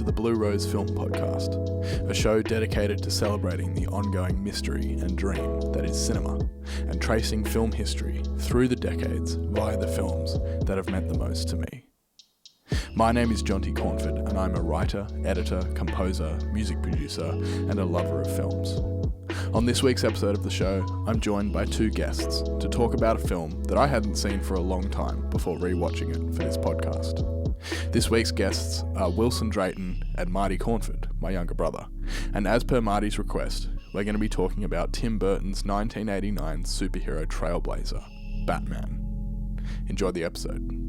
to the Blue Rose Film Podcast, a show dedicated to celebrating the ongoing mystery and dream that is cinema, and tracing film history through the decades via the films that have meant the most to me. My name is Jonty Cornford, and I'm a writer, editor, composer, music producer, and a lover of films. On this week's episode of the show, I'm joined by two guests to talk about a film that I hadn't seen for a long time before rewatching it for this podcast. This week's guests are Wilson Drayton and Marty Cornford, my younger brother. And as per Marty's request, we're going to be talking about Tim Burton's 1989 superhero trailblazer, Batman. Enjoy the episode.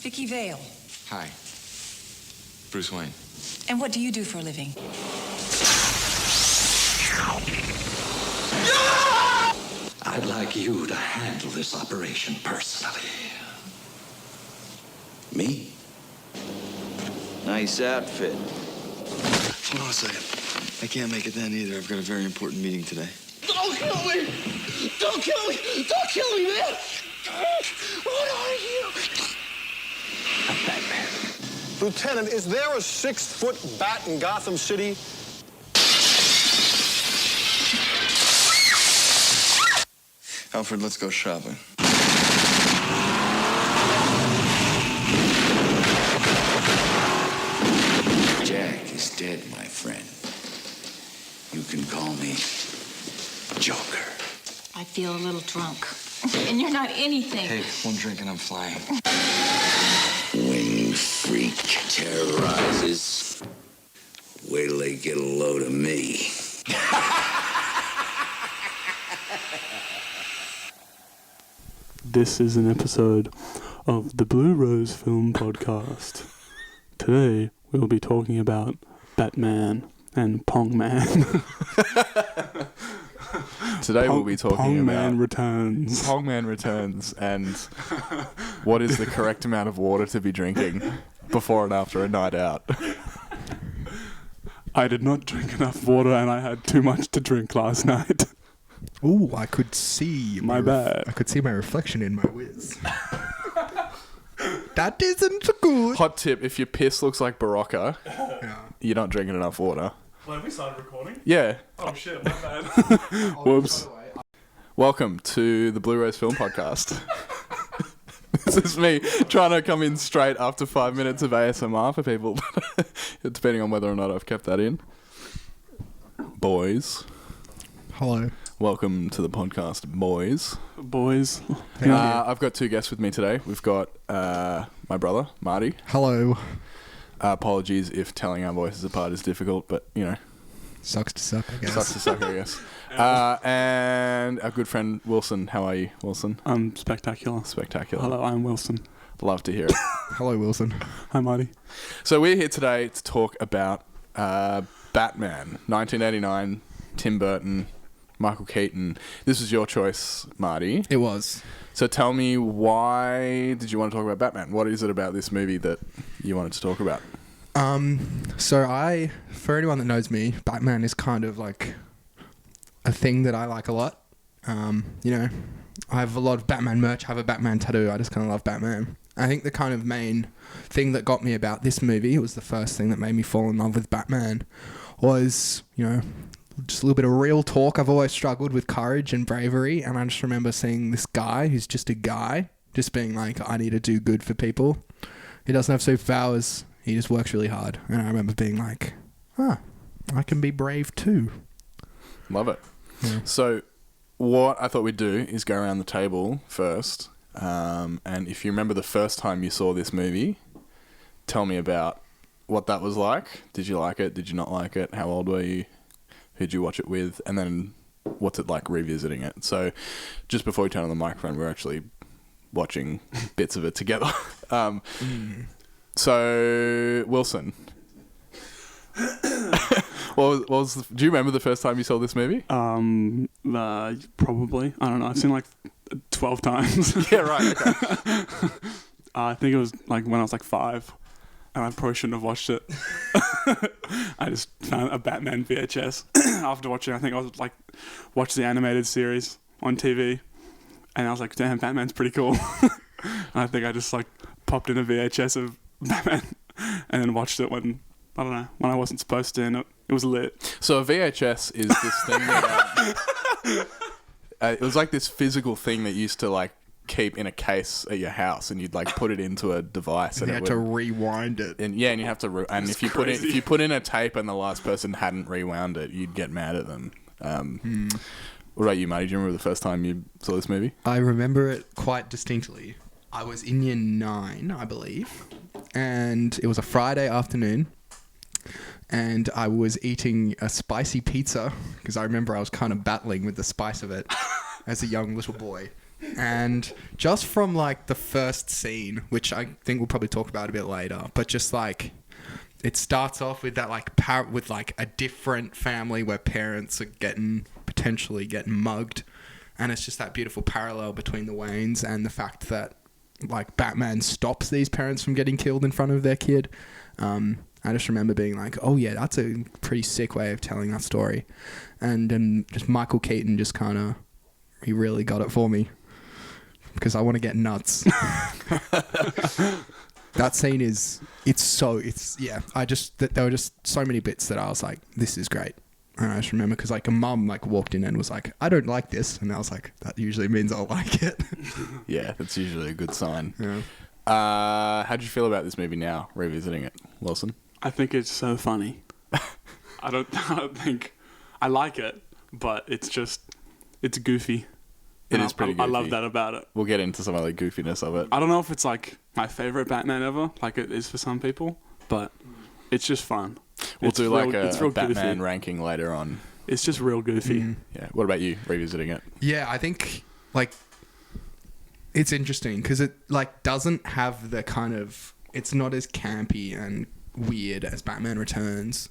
Vicky Vale. Hi. Bruce Wayne. And what do you do for a living? I'd like you to handle this operation personally. Me? Nice outfit. Hold on a second. I can't make it then either. I've got a very important meeting today. Don't kill me! Don't kill me! Don't kill me, man! What are you? I'm Batman. Lieutenant, is there a 6-foot bat in Gotham City? Alfred, let's go shopping. Jack is dead, my friend. You can call me Joker. I feel a little drunk. And you're not anything. Hey, one drink and I'm flying. Winged freak terrorizes. Wait till they get a load of me. This is an episode of the Blue Rose Film Podcast. Today we'll be talking about Batman and Pong Man. Today we'll be talking Pong about Man Returns. Pong Man Returns and what is the correct amount of water to be drinking before and after a night out. I did not drink enough water and I had too much to drink last night. Ooh, I could see My bad. I could see my reflection in my whiz. That isn't good. Hot tip, if your piss looks like Barocca, Yeah. you're not drinking enough water. Well, have we started recording? Yeah. Oh shit, my bad. Whoops. Welcome to the Blue Rose Film Podcast. This is me trying to come in straight after 5 minutes of ASMR for people, depending on whether or not I've kept that in. Boys, Hello. welcome to the podcast, boys. Boys. I've got two guests with me today. We've got my brother, Marty. Hello. Apologies if telling our voices apart is difficult, but, you know, Sucks to suck, I guess. sucks to suck, I guess. And our good friend, Wilson. How are you, Wilson? I'm spectacular. Spectacular. Hello, I'm Wilson. Love to hear it. Hello, Wilson. Hi, Marty. So we're here today to talk about Batman, 1989, Tim Burton, Michael Keaton. This was your choice, Marty. It was. So tell me, why did you want to talk about Batman? What is it about this movie that you wanted to talk about? For anyone that knows me, Batman is kind of like a thing that I like a lot. You know, I have a lot of Batman merch. I have a Batman tattoo. I just kind of love Batman. I think the kind of main thing that got me about this movie, it was the first thing that made me fall in love with Batman, was, you know, just a little bit of real talk. I've always struggled with courage and bravery, and I just remember seeing this guy who's just a guy, just being like, I need to do good for people. He doesn't have superpowers. He just works really hard. And I remember being like, I can be brave too. Love it. Yeah. So what I thought we'd do is go around the table first. And if you remember the first time you saw this movie, tell me about what that was like. Did you like it? Did you not like it? How old were you? Who'd you watch it with? And then what's it like revisiting it? So just before we turn on the microphone, we're actually watching bits of it together. So, Wilson, do you remember the first time you saw this movie? Probably. I don't know. I've seen like 12 times. Yeah, right. Okay. I think it was like when I was like 5, and I probably shouldn't have watched it. I just found a Batman VHS after watching. I think I was like watched the animated series on TV, and I was like, "Damn, Batman's pretty cool." And I think I just like popped in a VHS of Batman, and then watched it when I wasn't supposed to, and it was lit. So a VHS is this thing that it was like this physical thing that used to like keep in a case at your house, and you'd like put it into a device, And and you had to rewind it. and you have to and if you put in a tape and the last person hadn't rewound it, you'd get mad at them. What about you, Marty? Do you remember the first time you saw this movie? I remember it quite distinctly. I was in year 9, I believe, and it was a Friday afternoon, and I was eating a spicy pizza because I remember I was kind of battling with the spice of it as a young little boy. And just from like the first scene, which I think we'll probably talk about a bit later, but just like it starts off with that like with like a different family where parents are potentially getting mugged, and it's just that beautiful parallel between the Waynes and the fact that like Batman stops these parents from getting killed in front of their kid. I just remember being like, oh yeah, that's a pretty sick way of telling that story. And just Michael Keaton just kind of, he really got it for me because I want to get nuts. That scene there were just so many bits that I was like, this is great. And I just remember because like a mum like walked in and was like, I don't like this. And I was like, that usually means I'll like it. Yeah, that's usually a good sign. Yeah. How do you feel about this movie now, revisiting it, Wilson? I think it's so funny. I don't think I like it, but it's goofy. It is pretty goofy. I love that about it. We'll get into some of the goofiness of it. I don't know if it's like my favorite Batman ever, like it is for some people, but it's just fun. We'll do like a Batman goofy. ranking later on. It's just real goofy. Yeah. What about you, revisiting it? Yeah, I think like it's interesting because it like doesn't have the kind of, it's not as campy and weird as Batman Returns,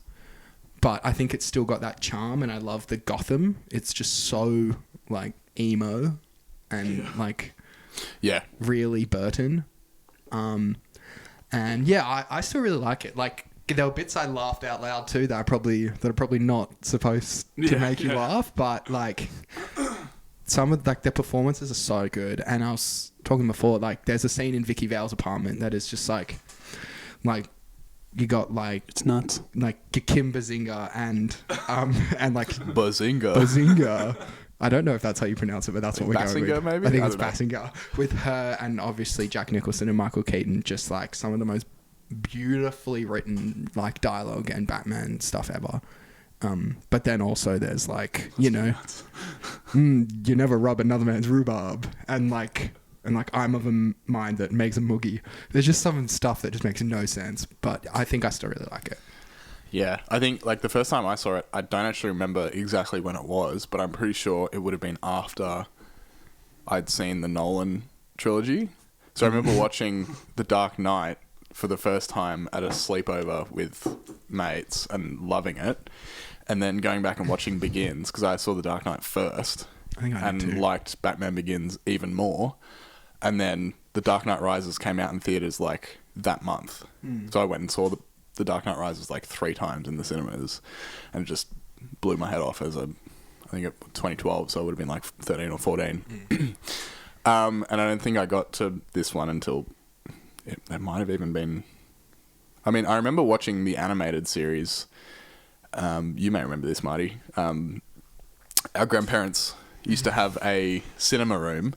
but I think it's still got that charm, and I love the Gotham. It's just so like emo and like really Burton. And yeah, I still really like it. Like there were bits I laughed out loud too that are probably not supposed to make you laugh, but like some of like their performances are so good. And I was talking before, like there's a scene in Vicky Vale's apartment that is just like you got like it's nuts, like Kim Bazinga and like Bazinga. I don't know if that's how you pronounce it, but that's what we're going with. Maybe? I think it's Basinger. With her and obviously Jack Nicholson and Michael Keaton, just like some of the most beautifully written like dialogue and Batman stuff ever. But then also there's like, you know, you never rub another man's rhubarb, and like I'm of a mind that makes a moogie. There's just some stuff that just makes no sense, but I think I still really like it. Yeah, I think like the first time I saw it, I don't actually remember exactly when it was, but I'm pretty sure it would have been after I'd seen the Nolan trilogy. So I remember watching The Dark Knight for the first time at a sleepover with mates and loving it, and then going back and watching Begins because I saw The Dark Knight first and liked Batman Begins even more, and then The Dark Knight Rises came out in theaters like that month. So I went and saw The Dark Knight Rises like 3 times in the cinemas, and it just blew my head off as I think it 2012, so it would have been like 13 or 14. And I don't think I got to this one until it might have even been. I mean, I remember watching the animated series. You may remember this, Marty. Our grandparents used to have a cinema room,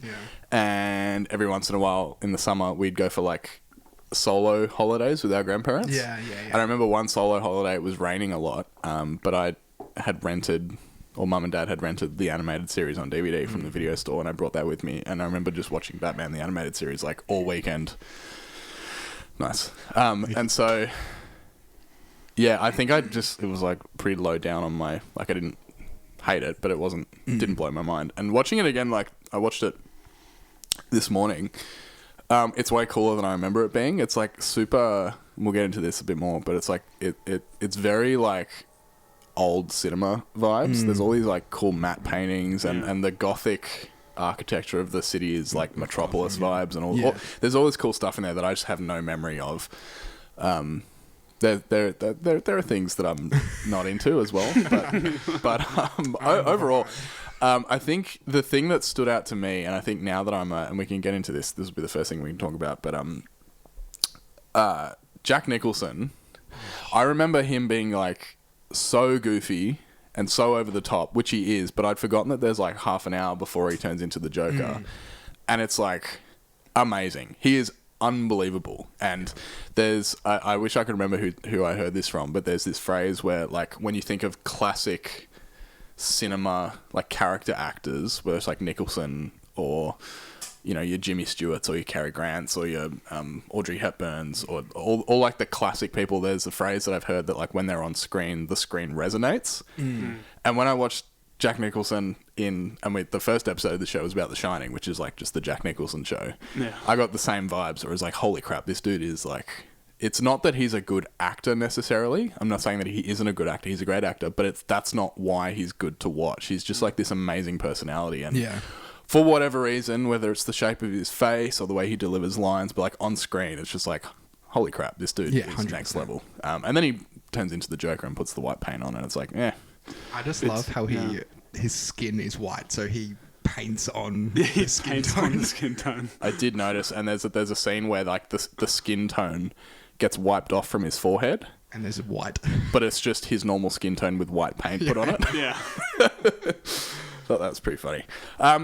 and every once in a while in the summer we'd go for like solo holidays with our grandparents. Yeah. And I remember one solo holiday, it was raining a lot, but I had rented or mum and dad had rented the animated series on DVD from the video store, and I brought that with me. And I remember just watching Batman the animated series like all weekend. Nice. And so, yeah, I think it was like pretty low down on my, like I didn't hate it, but it didn't blow my mind. And watching it again, like I watched it this morning, it's way cooler than I remember it being. It's like super, we'll get into this a bit more, but it's like, it's very like old cinema vibes. There's all these like cool matte paintings and the gothic architecture of the city is like Metropolis vibes and all. There's all this cool stuff in there that I just have no memory of. There are things that I'm not into as well, but overall, I think the thing that stood out to me, and I think now that and we can get into this will be the first thing we can talk about, but Jack Nicholson, I remember him being like so goofy and so over the top, which he is, but I'd forgotten that there's like half an hour before he turns into the Joker, and it's like amazing. He is unbelievable. And there's I wish I could remember who I heard this from, but there's this phrase where like when you think of classic cinema like character actors, whether it's like Nicholson or you know your Jimmy Stewarts or your Cary Grants or your Audrey Hepburns or all like the classic people, there's a phrase that I've heard that like when they're on screen the screen resonates. And when I watched Jack Nicholson the first episode of the show was about The Shining, which is like just the Jack Nicholson show. Yeah. I got the same vibes where it was like, holy crap, this dude is like, it's not that he's a good actor necessarily. I'm not saying that he isn't a good actor. He's a great actor, but that's not why he's good to watch. He's just like this amazing personality. And for whatever reason, whether it's the shape of his face or the way he delivers lines, but like on screen, it's just like, holy crap, this dude is 100%. Next level. And then he turns into the Joker and puts the white paint on and it's like, I just love how his skin is white, so he paints on the skin tone. I did notice, and there's a scene where like the skin tone gets wiped off from his forehead, and there's white, but it's just his normal skin tone with white paint put on it. Yeah. Thought that was pretty funny.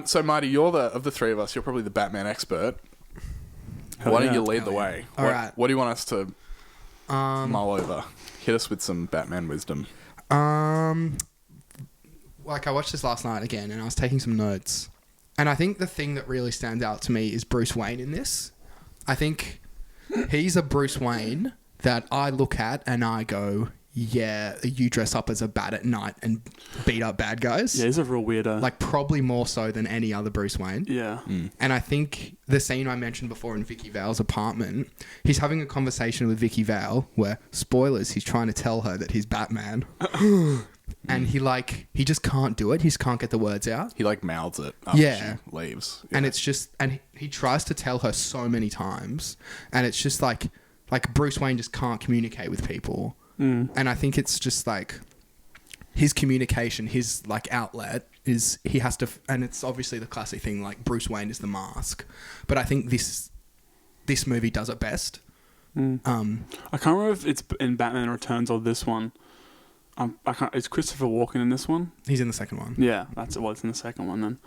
So Marty, of the three of us, you're probably the Batman expert. Why don't you lead the way? All right. What do you want us to mull over? Hit us with some Batman wisdom. Like I watched this last night again and I was taking some notes, and I think the thing that really stands out to me is Bruce Wayne in this. I think he's a Bruce Wayne that I look at and I go, yeah, you dress up as a bat at night and beat up bad guys. Yeah, he's a real weirdo. Like probably more so than any other Bruce Wayne. Yeah. And I think the scene I mentioned before in Vicky Vale's apartment, he's having a conversation with Vicky Vale where, spoilers, he's trying to tell her that he's Batman. And he just can't do it. He just can't get the words out. He like mouths it after she leaves. Yeah. And it's just, and he tries to tell her so many times, and it's just like Bruce Wayne just can't communicate with people. And I think it's just like his communication, his like outlet is he has to, and it's obviously the classic thing like Bruce Wayne is the mask, but I think this movie does it best. I can't remember if it's in Batman Returns or this one. Is Christopher Walken in this one? He's in the second one. Yeah, it's in the second one then.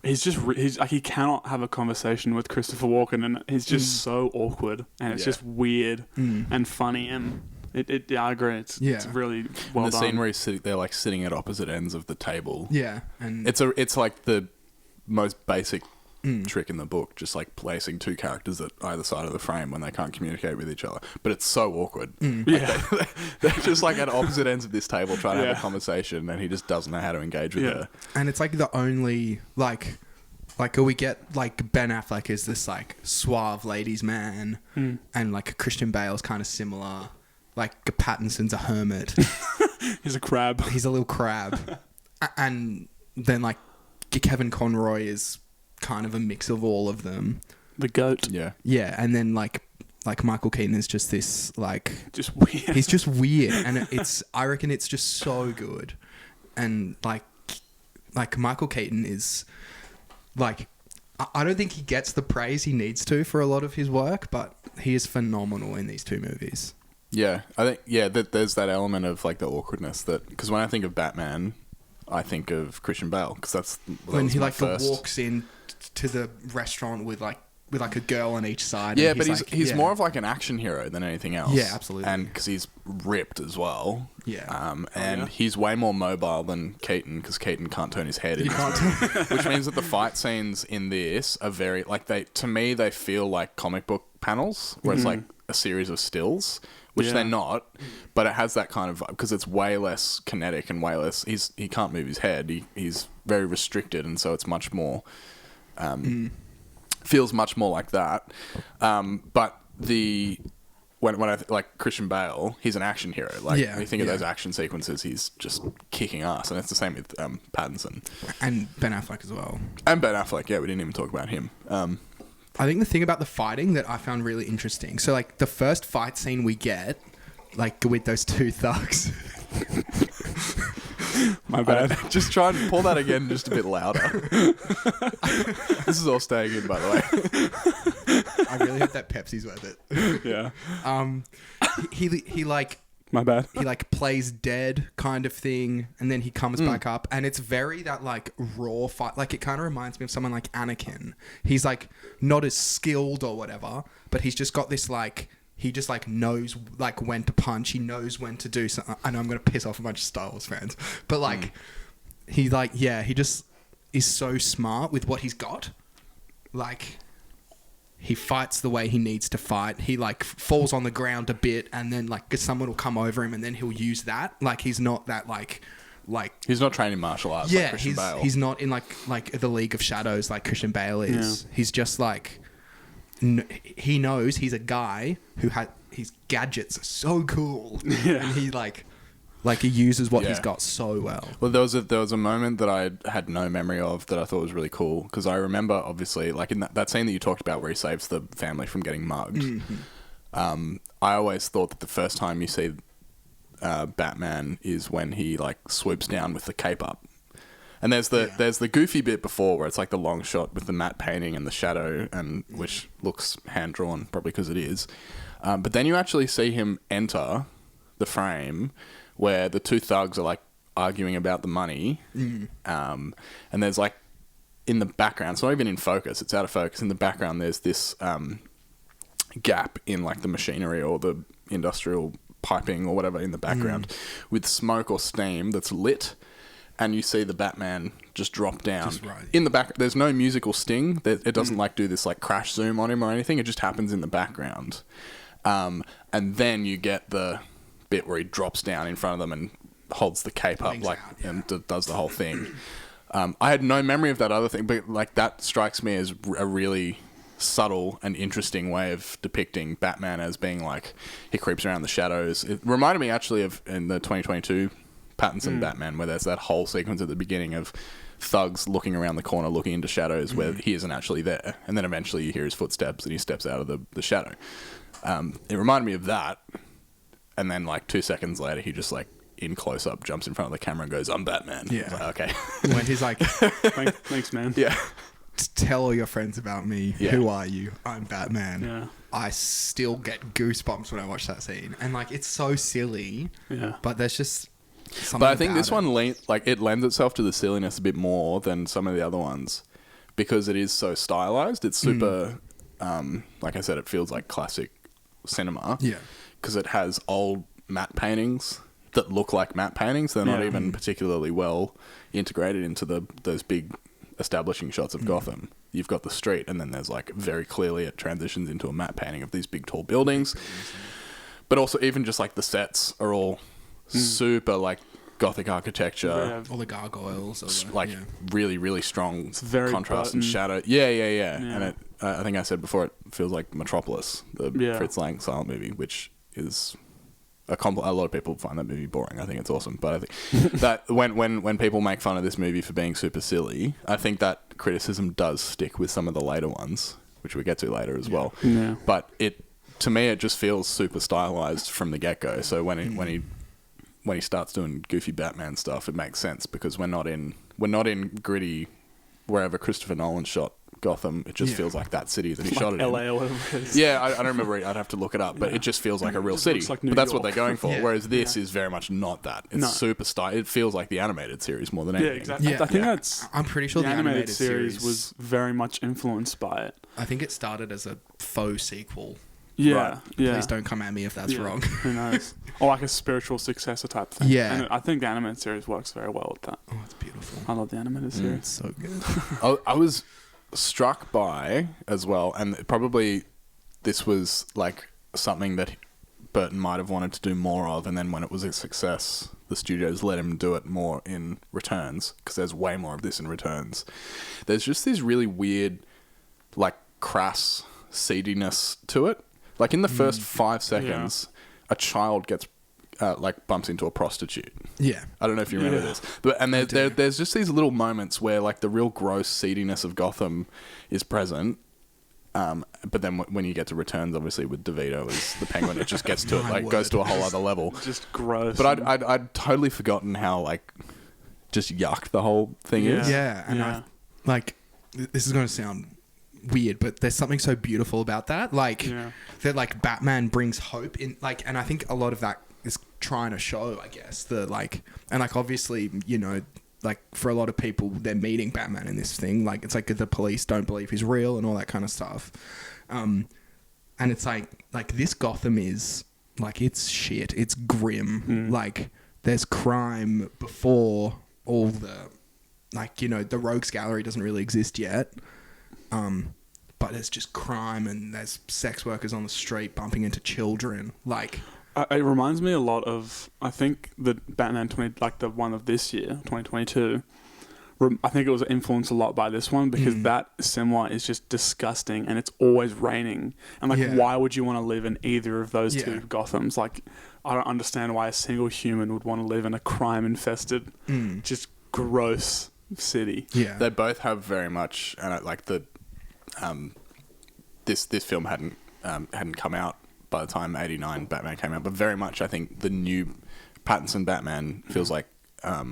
He's just he cannot have a conversation with Christopher Walken, and he's just so awkward, and it's just weird and funny, and I agree. It's really well done. The scene where they're like sitting at opposite ends of the table. Yeah, and it's like the most basic trick in the book, just like placing two characters at either side of the frame when they can't communicate with each other, but it's so awkward. They're just like at opposite ends of this table trying to have a conversation, and he just doesn't know how to engage with her. And it's like the only like we get like Ben Affleck is this like suave ladies man, and like Christian Bale's kind of similar. Like Pattinson's a hermit. He's a crab. He's a little crab. And then like Kevin Conroy is kind of a mix of all of them. The goat. Yeah. Yeah, and then like Michael Keaton is just this like just weird. He's just weird, and I reckon it's just so good. And like Michael Keaton is like I don't think he gets the praise he needs to for a lot of his work, but he is phenomenal in these two movies. Yeah, I think that there's that element of like the awkwardness because when I think of Batman, I think of Christian Bale because that when he like walks in to the restaurant with like with like a girl on each side. Yeah, and but like, he's more of like an action hero than anything else. Yeah, absolutely. And because he's ripped as well. Yeah. And he's way more mobile than Keaton because Keaton can't turn his head. Which means that the fight scenes in this are very like to me they feel like comic book panels where it's like a series of stills, which they're not, but it has that kind of vibe because it's way less kinetic and way less. He can't move his head. He's very restricted, and so it's much more. Feels much more like that, but when I like Christian Bale, he's an action hero. Like when you think of those action sequences, he's just kicking ass, and it's the same with Pattinson and Ben Affleck as well. And Ben Affleck, yeah, we didn't even talk about him. I think the thing about the fighting that I found really interesting. So like the first fight scene we get, like with those two thugs. My bad. Just try and pull that again just a bit louder. This is all staying in, by the way. I really hope that Pepsi's worth it. Yeah. He like My bad. he like plays dead kind of thing, and then he comes back up, and it's very that like raw fight. Like it kind of reminds me of someone like Anakin. He's like not as skilled or whatever, but he's just got this like. He just like knows like when to punch. He knows when to do something. I know I'm gonna piss off a bunch of Star Wars fans, but like he just is so smart with what he's got. Like he fights the way he needs to fight. He like falls on the ground a bit, and then like someone will come over him, and then he'll use that. Like he's not that like he's not trained in martial arts. Yeah, like Christian Bale. he's not in like the League of Shadows like Christian Bale is. Yeah. He's just like. He knows he's a guy who his gadgets are so cool, and he like he uses what he's got so well. Well, there was a moment that I had no memory of that I thought was really cool because I remember obviously like in that scene that you talked about where he saves the family from getting mugged. I always thought that the first time you see Batman is when he like swoops down with the cape up. And there's the goofy bit before where it's like the long shot with the matte painting and the shadow, and which looks hand drawn probably because it is. But then you actually see him enter the frame where the two thugs are like arguing about the money, and there's like in the background, it's not even in focus; it's out of focus. In the background, there's this gap in like the machinery or the industrial piping or whatever in the background with smoke or steam that's lit. And you see the Batman just drop down in the back. There's no musical sting. It doesn't like do this like crash zoom on him or anything. It just happens in the background. And then you get the bit where he drops down in front of them and holds the cape up and does the whole thing. I had no memory of that other thing, but like that strikes me as a really subtle and interesting way of depicting Batman as being like he creeps around the shadows. It reminded me actually of in the 2022 Pattinson Batman, where there's that whole sequence at the beginning of thugs looking around the corner, looking into shadows where he isn't actually there. And then eventually you hear his footsteps and he steps out of the shadow. It reminded me of that. And then like 2 seconds later, he just like in close up jumps in front of the camera and goes, "I'm Batman." Yeah. Like, okay. When he's like, Thanks, man. Yeah. tell all your friends about me. Yeah. Who are you? I'm Batman. Yeah. I still get goosebumps when I watch that scene. And like, it's so silly. Yeah. But there's just something But I think about this it. one it lends itself to the silliness a bit more than some of the other ones because it is so stylized. It's super, like I said, it feels like classic cinema. Yeah. Because it has old matte paintings that look like matte paintings. They're not even particularly well integrated into those big establishing shots of Gotham. You've got the street, and then there's like very clearly it transitions into a matte painting of these big tall buildings. But also even just like the sets are all super like Gothic architecture. Yeah. All the gargoyles. Really, really strong very contrast and Burton. shadow. Yeah. And it, I think I said before, it feels like Metropolis, the Fritz Lang silent movie, which is a lot of people find that movie boring. I think it's awesome, but I think that when people make fun of this movie for being super silly, I think that criticism does stick with some of the later ones, which we get to later as well. Yeah. But to me, it just feels super stylized from the get go. So when he starts doing goofy Batman stuff, it makes sense because we're not in gritty wherever Christopher Nolan shot Gotham. It just Yeah. feels like that city that he Like shot it LA in. or whatever it is. Yeah, I don't remember. I'd have to look it up, but it just feels like a real just city. looks like New But that's what York. they're going for. Yeah. Whereas this is very much not that. It's No. super style. It feels like the animated series more than Yeah, anything. exactly. Yeah. I think Yeah. that's I'm pretty sure the animated series was very much influenced by it. I think it started as a faux sequel. Yeah, Right. yeah. Please don't come at me if that's Yeah, wrong. Who knows? Or like a spiritual successor type thing. Yeah. And I think the animated series works very well with that. Oh, it's beautiful. I love the animated series. It's so good. I was struck by as well, and probably this was like something that Burton might have wanted to do more of, and then when it was a success, the studios let him do it more in Returns, because there's way more of this in Returns. There's just this really weird, like, crass seediness to it. Like, in the first 5 seconds, a child gets, like, bumps into a prostitute. Yeah. I don't know if you remember Yeah. this, and there's just these little moments where like the real gross seediness of Gotham is present. But then when you get to Returns, obviously with DeVito as the Penguin, it just gets to it, My like word. goes to a whole other level. Just gross. But I'd totally forgotten how like just yuck the whole thing is. Yeah, and Yeah. this is going to sound weird, but there's something so beautiful about that. Like Yeah. that, like Batman brings hope in. Like, and I think a lot of that is trying to show, I guess, the like, and like obviously, you know, like for a lot of people, they're meeting Batman in this thing. Like it's like the police don't believe he's real and all that kind of stuff. And it's like this Gotham is like, it's shit. It's grim. Like there's crime before all the, like, you know, the Rogues Gallery doesn't really exist yet. But there's just crime and there's sex workers on the street bumping into children. Like, It reminds me a lot of, I think, the Batman 20, like the one of this year, 2022. I think it was influenced a lot by this one because that cinema is just disgusting and it's always raining. And like, Yeah. why would you want to live in either of those Yeah. two Gothams? Like, I don't understand why a single human would want to live in a crime-infested, just gross city. yeah. They both have very much, and like the, this film hadn't come out by the time '89 Batman came out, but very much I think the new Pattinson Batman feels like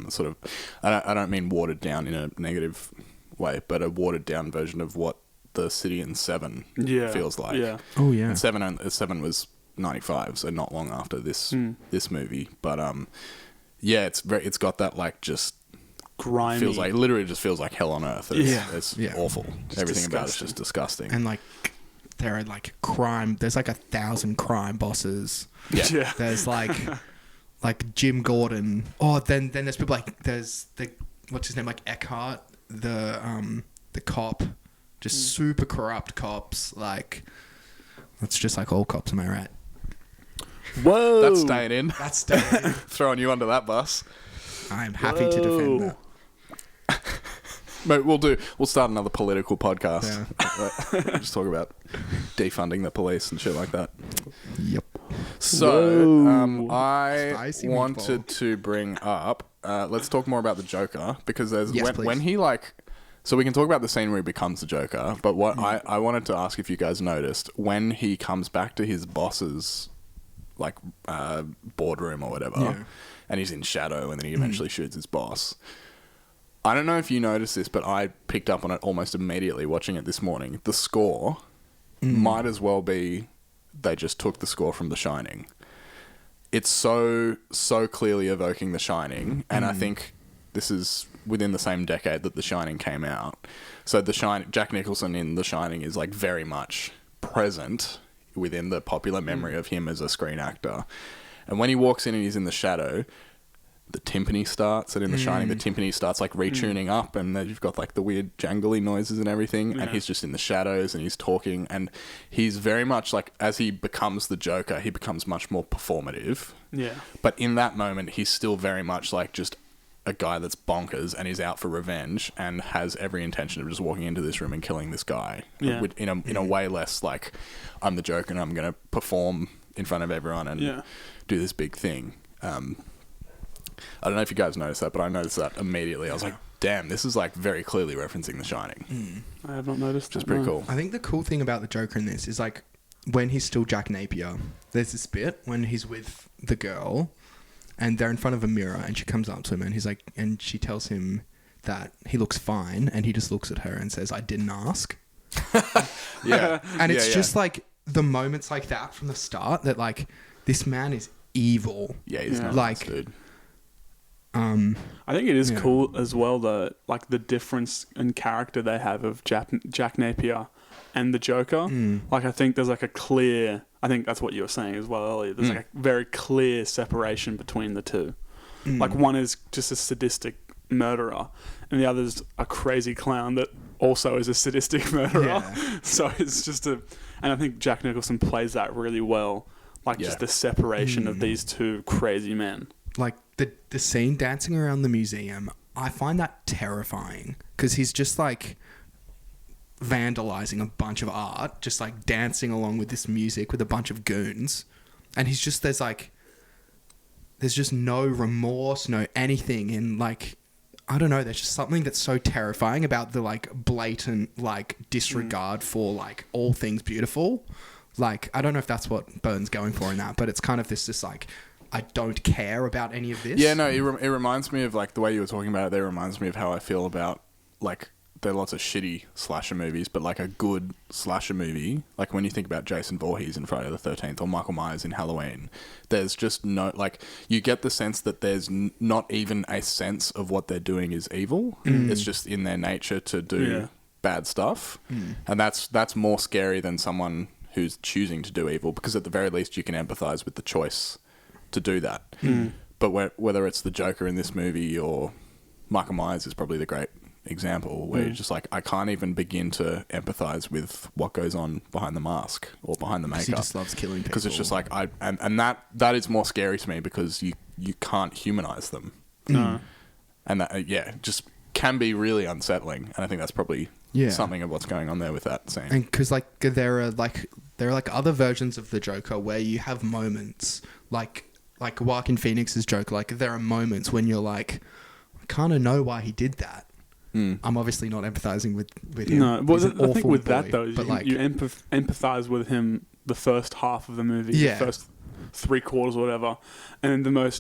sort of, I don't mean watered down in a negative way, but a watered down version of what the city in Seven Yeah. feels like. Yeah. Oh, yeah. And Seven was '95, so not long after this movie, but yeah, it's got that like just Grimy. feels like literally just feels like hell on earth. It's Yeah. awful. Everything about it's disgusting. just disgusting. And like, there are like crime. There's like 1,000 crime bosses. Yeah. There's like Jim Gordon. Oh, then there's people like there's the what's his name, like Eckhart, the cop, just super corrupt cops. Like that's just like all cops. Am I right? Whoa. That's staying in. That's Throwing you under that bus. I'm happy to defend that. Mate, we'll start another political podcast. Just talk about defunding the police and shit like that. Yep. So, I Spicy wanted meatball. to bring up, let's talk more about the Joker, because there's Yes, when please. he like, so we can talk about the scene where he becomes the Joker, but what I wanted to ask if you guys noticed, when he comes back to his boss's like boardroom or whatever, Yeah. and he's in shadow and then he eventually shoots his boss. I don't know if you noticed this, but I picked up on it almost immediately watching it this morning. The score might as well be they just took the score from The Shining. It's so clearly evoking The Shining, and I think this is within the same decade that The Shining came out. So Jack Nicholson in The Shining is like very much present within the popular memory of him as a screen actor. And when he walks in and he's in the shadow, the timpani starts, and in The Shining, the timpani starts like retuning up, and then you've got like the weird jangly noises and everything, and he's just in the shadows and he's talking, and he's very much like, as he becomes the Joker, he becomes much more performative. Yeah. But in that moment, he's still very much like just a guy that's bonkers and is out for revenge and has every intention of just walking into this room and killing this guy. Yeah. In a way less like, I'm the Joker and I'm going to perform in front of everyone and do this big thing. I don't know if you guys noticed that, but I noticed that immediately. I was like, damn, this is like very clearly referencing The Shining. I have not noticed. Which is that, pretty no. cool. I think the cool thing about the Joker in this is like when he's still Jack Napier, there's this bit when he's with the girl and they're in front of a mirror and she comes up to him and he's like, and she tells him that he looks fine, and he just looks at her and says, "I didn't ask." Yeah. And it's Yeah, just like the moments like that from the start that like this man is evil. Yeah, he's not like, nice, dude. I think it is Yeah. cool as well, the like the difference in character they have of Jack Napier and the Joker. Like, I think there's like a clear. I think that's what you were saying as well earlier. There's like a very clear separation between the two. Like, one is just a sadistic murderer, and the other's a crazy clown that also is a sadistic murderer. Yeah. So it's just and I think Jack Nicholson plays that really well. Like, just the separation of these two crazy men. Like the scene dancing around the museum, I find that terrifying because he's just like vandalizing a bunch of art, just like dancing along with this music with a bunch of goons, and he's just there's just no remorse, no anything in like. I don't know, there's just something that's so terrifying about the like blatant like disregard for like all things beautiful. Like, I don't know if that's what Burton's going for in that, but it's kind of this just like, I don't care about any of this. Yeah, no, it reminds me of like the way you were talking about it. There reminds me of how I feel about like there are lots of shitty slasher movies, but like a good slasher movie, like when you think about Jason Voorhees in Friday the 13th or Michael Myers in Halloween, there's just no, like, you get the sense that there's not even a sense of what they're doing is evil. It's just in their nature to do bad stuff. And that's more scary than someone who's choosing to do evil, because at the very least you can empathize with the choice to do that. But whether it's the Joker in this movie or Michael Myers is probably the great example where you're just like, I can't even begin to empathize with what goes on behind the mask or behind the makeup. He just loves killing people. Because it's just like, and that is more scary to me because you can't humanize them. No. And that, just can be really unsettling. And I think that's probably something of what's going on there with that scene. And because like there are other versions of the Joker where you have moments like Joaquin Phoenix's Joker. Like, there are moments when you're like, I kind of know why he did that. I'm obviously not empathizing with him. No, well, He's an I think awful with boy, that though, but you empathize with him the first half of the movie, Yeah. the first 3/4 or whatever, and then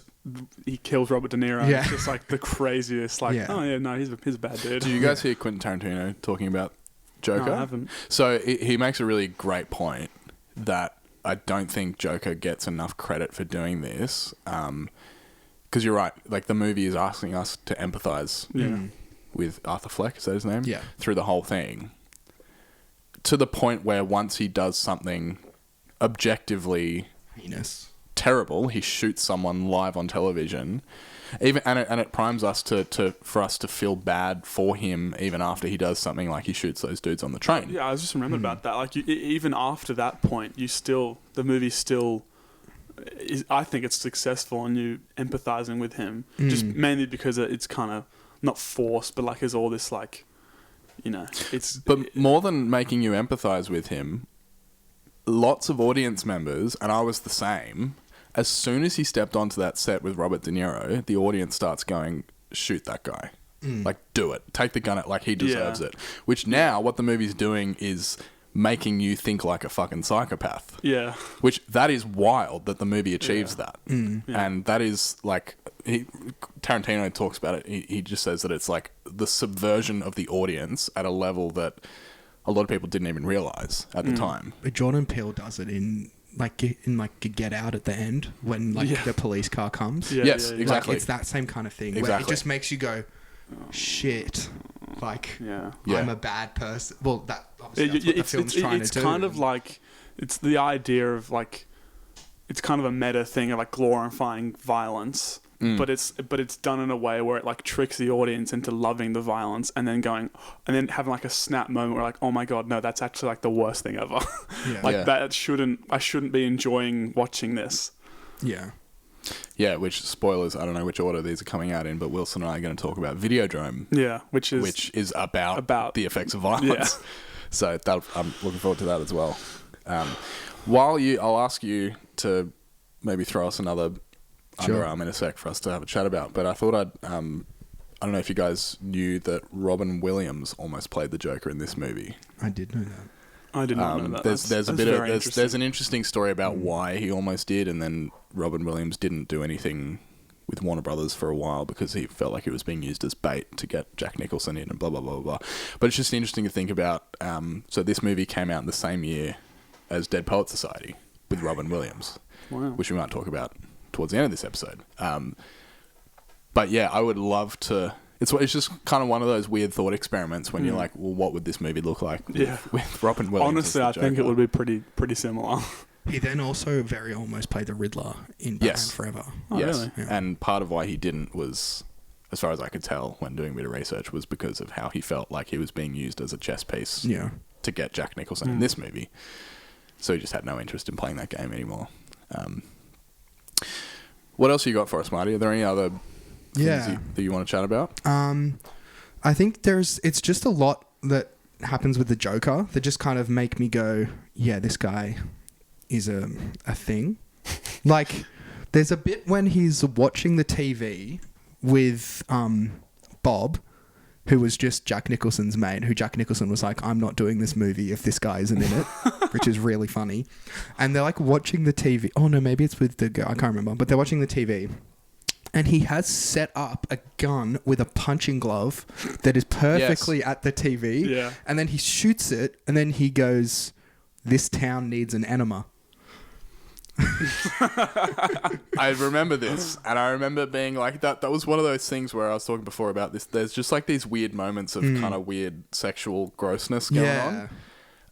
he kills Robert De Niro. Yeah. It's just like the craziest. Like, oh yeah, no, he's a bad dude. Do you guys hear Quentin Tarantino talking about Joker? No, I haven't. So he makes a really great point that I don't think Joker gets enough credit for doing this. Because you're right, like the movie is asking us to empathize with Arthur Fleck, is that his name? Yeah. Through the whole thing. To the point where once he does something objectively heinous, terrible, he shoots someone live on television. And it primes us for us to feel bad for him even after he does something like he shoots those dudes on the train. Yeah, I was just remembered about that. Like, even after that point, the movie still is, I think it's successful in you empathizing with him, just mainly because it's kind of not forced, but like there's all this like, But more than making you empathize with him, lots of audience members, and I was the same, as soon as he stepped onto that set with Robert De Niro, the audience starts going, shoot that guy. Like, do it. Take the gun out, like he deserves it. Which now, what the movie's doing is making you think like a fucking psychopath. Yeah. Which, that is wild that the movie achieves that. And that is, like, Tarantino talks about it. He just says that it's like the subversion of the audience at a level that a lot of people didn't even realize at the time. But Jordan Peele does it in Get Out at the end when the police car comes. Yeah, Yes, yeah, yeah. exactly. Like, it's that same kind of thing where it Exactly. just makes you go, shit. Like, Yeah. I'm a bad person. Well, that obviously that's what the film's trying to do. It's kind of like, it's the idea of like, it's kind of a meta thing of like glorifying violence, but it's done in a way where it like tricks the audience into loving the violence and then having like a snap moment where like, oh my god, no, that's actually like the worst thing ever. Yeah. Like Yeah. I shouldn't be enjoying watching this. Yeah. Yeah, which, spoilers, I don't know which order these are coming out in, but Wilson and I are going to talk about Videodrome. Yeah, which is about the effects of violence. Yeah. So I'm looking forward to that as well. I'll ask you to maybe throw us another Sure. underarm in a sec for us to have a chat about. But I thought I don't know if you guys knew that Robin Williams almost played the Joker in this movie. I did know that. I did not know that. There's an interesting story about why he almost did, and then Robin Williams didn't do anything with Warner Brothers for a while because he felt like it was being used as bait to get Jack Nicholson in and blah, blah, blah, blah. But it's just interesting to think about. So this movie came out in the same year as Dead Poets Society with Robin Williams, Wow. which we might talk about towards the end of this episode. But yeah, I would love to... It's just kind of one of those weird thought experiments when you're like, well, what would this movie look like with Robin Williams? Honestly, I as the think it Joker? would be pretty similar. He then also very almost played the Riddler in Batman Yes. Forever. Oh, Yes, really? Yeah. and part of why he didn't was, as far as I could tell when doing a bit of research, was because of how he felt like he was being used as a chess piece Yeah. to get Jack Nicholson in this movie. So he just had no interest in playing that game anymore. What else you got for us, Marty? Are there any other things that you want to chat about? I think it's just a lot that happens with the Joker that just kind of make me go, yeah, this guy is a thing. Like, there's a bit when he's watching the TV with Bob, who was just Jack Nicholson's mate, who Jack Nicholson was like, I'm not doing this movie if this guy isn't in it, which is really funny. And they're like watching the TV. Oh no, maybe it's with the girl. I can't remember. But they're watching the TV. And he has set up a gun with a punching glove that is perfectly at the TV. Yeah. And then he shoots it, and then he goes, this town needs an enema. I remember this, and I remember being like, that was one of those things where I was talking before about this. There's just like these weird moments of kind of weird sexual grossness going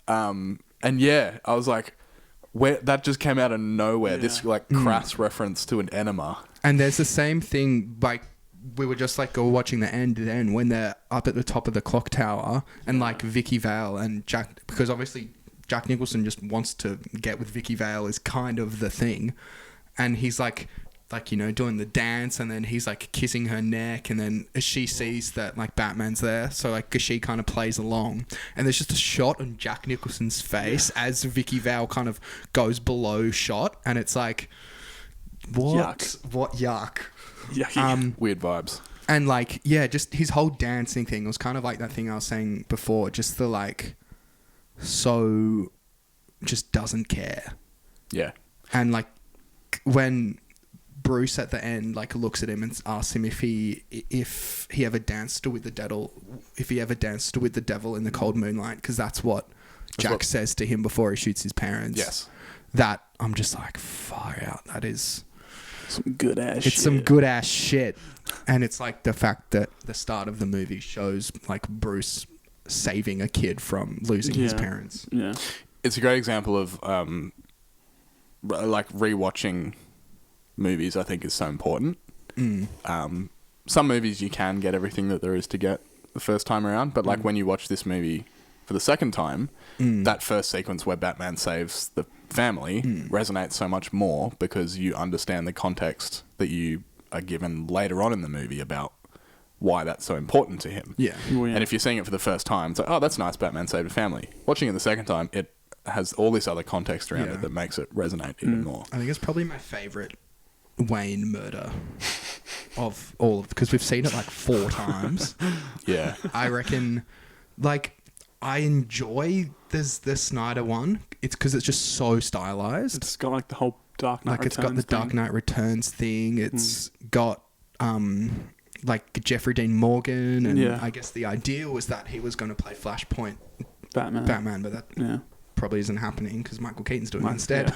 on. And yeah, I was like, where that just came out of nowhere. This like crass reference to an enema. And there's the same thing, like, we were just like watching the end then when they're up at the top of the clock tower and like Vicky Vale and Jack, because obviously Jack Nicholson just wants to get with Vicky Vale is kind of the thing. And he's like, you know, doing the dance, and then he's like kissing her neck, and then she sees that like Batman's there, so like she kind of plays along, and there's just a shot on Jack Nicholson's face as Vicky Vale kind of goes below shot, and it's like, what yuck. Yucky. Weird vibes. And like, yeah, just his whole dancing thing was kind of like that thing I was saying before, just the like, so just doesn't care. Yeah. And like when Bruce at the end like looks at him and asks him if he ever danced with the devil, in the cold moonlight, because that's what Jack says to him before he shoots his parents. Yes. That I'm just like, far out. That is Some good ass shit. It's some good ass shit. And it's like the fact that the start of the movie shows like Bruce saving a kid from losing his parents. Yeah. It's a great example of like rewatching movies. I think is so important. Some movies you can get everything that there is to get the first time around, but like when you watch this movie for the second time, that first sequence where Batman saves the family resonates so much more because you understand the context that you are given later on in the movie about why that's so important to him. Yeah. Well, yeah. And if you're seeing it for the first time, it's like, oh, that's nice, Batman saved a family. Watching it the second time, it has all this other context around it that makes it resonate even more. I think it's probably my favourite Wayne murder of all of, because we've seen it like 4 times. Yeah. I reckon, like, I enjoy the Snyder one. It's because it's just so stylized. It's got like the whole Dark Knight Like, it's got the Returns Dark thing. Knight Returns thing. It's got, like, Jeffrey Dean Morgan. And I guess the idea was that he was going to play Flashpoint Batman, but that probably isn't happening because Michael Keaton's doing it instead.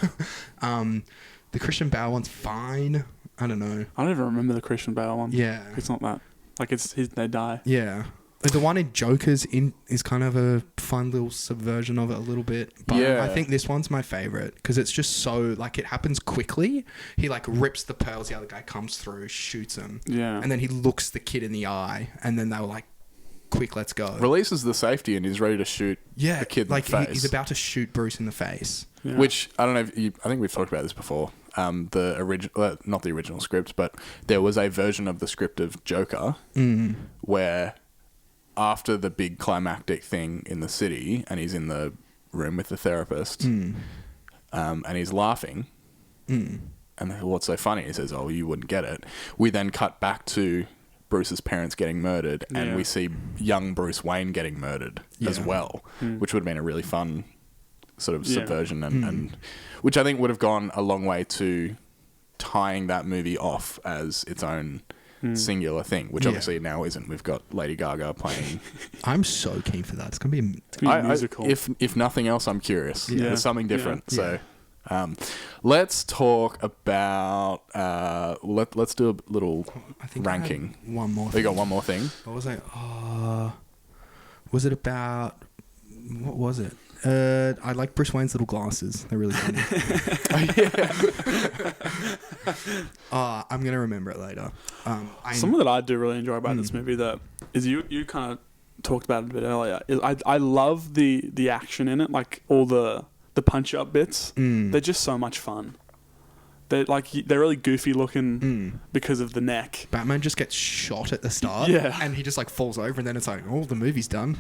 The Christian Bale one's fine. I don't know. I don't even remember the Christian Bale one. Yeah. It's not that. Like, they die. Yeah. The one in Joker's is kind of a fun little subversion of it a little bit. But Yeah. I think this one's my favourite because it's just so, like, it happens quickly. He, like, rips the pearls. The other guy comes through, shoots him. Yeah. And then he looks the kid in the eye. And then they were like, quick, let's go. Releases the safety and he's ready to shoot the kid in like the face. he's about to shoot Bruce in the face. Yeah. Which, I don't know if I think we've talked about this before. The original, not the original script, but there was a version of the script of Joker where after the big climactic thing in the city and he's in the room with the therapist and he's laughing and what's so funny, he says, oh, you wouldn't get it. We then cut back to Bruce's parents getting murdered and we see young Bruce Wayne getting murdered as well, which would have been a really fun sort of subversion and which I think would have gone a long way to tying that movie off as its own singular thing, which Yeah. obviously now isn't. We've got Lady Gaga playing. I'm so keen for that. It's gonna be. It's gonna be a musical. If nothing else, I'm curious. Yeah. There's something different. Yeah. So, let's talk about. Let's do a little I think I had ranking. one more. We got one more thing. What was it? Was it about? What was it? I like Bruce Wayne's little glasses. They're really funny. I'm gonna remember it later. Something that I do really enjoy about this movie that is you kind of talked about it a bit earlier. Is I love the action in it, like all the punch up bits. They're just so much fun. They're really goofy looking because of the neck. Batman just gets shot at the start, Yeah. and he just like falls over, and then it's like, oh, the movie's done.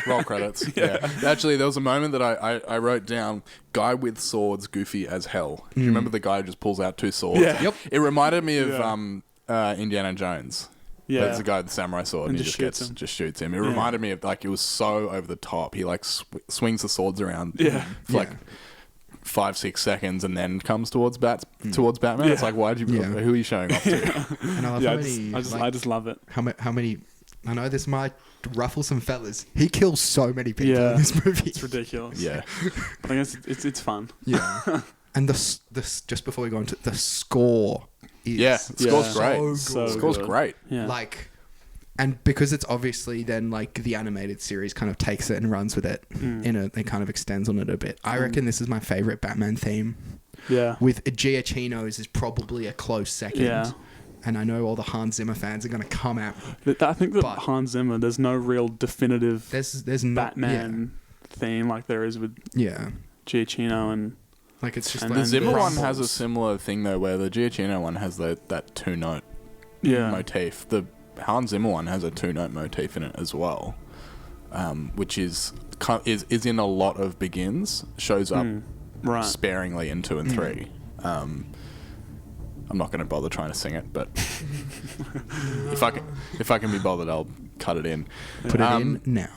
Roll credits. Yeah. Actually, there was a moment that I wrote down, guy with swords, goofy as hell. Do you remember the guy who just pulls out two swords? Yeah. Yep. It reminded me of Indiana Jones. Yeah. There's a guy with the samurai sword and he just just shoots him. It reminded me of, like, it was so over the top. He like swings the swords around for like 5-6 seconds and then comes towards Batman. It's like, why did you? Yeah. Who are you showing off to? And I love Yeah, how I many, I just love it. how many. I know this might ruffle some fellas. He kills so many people Yeah. in this movie. It's ridiculous. Yeah. I guess it's fun. Yeah. And this just before we go into the score is Yeah. Score's Yeah. great. So Score's good. great. Yeah. like, and because it's obviously then like the animated series kind of takes it and runs with it it kind of extends on it a bit. I reckon this is my favorite Batman theme. Yeah. With Giacchino's is probably a close second. Yeah. And I know all the Hans Zimmer fans are going to come out. I think that But- Hans Zimmer, there's no real definitive There's not Batman theme like there is with Yeah. Giacchino and Like it's just And like The Zimmer one has a crumbles. similar thing though, where the Giacchino one has that 2-note yeah. motif. The Hans Zimmer one has a 2-note motif in it as well, which is in a lot of Begins. Shows up Right. sparingly in 2 and 3. I'm not going to bother trying to sing it, but if I can be bothered, I'll cut it in. Put it in now.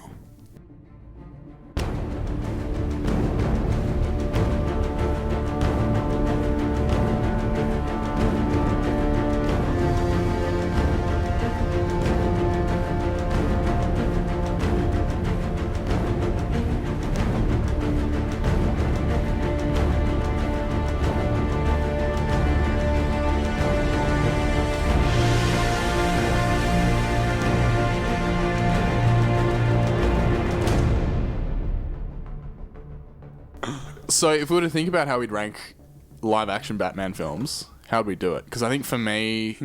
So if we were to think about how we'd rank live action Batman films, how would we do it? Because I think for me,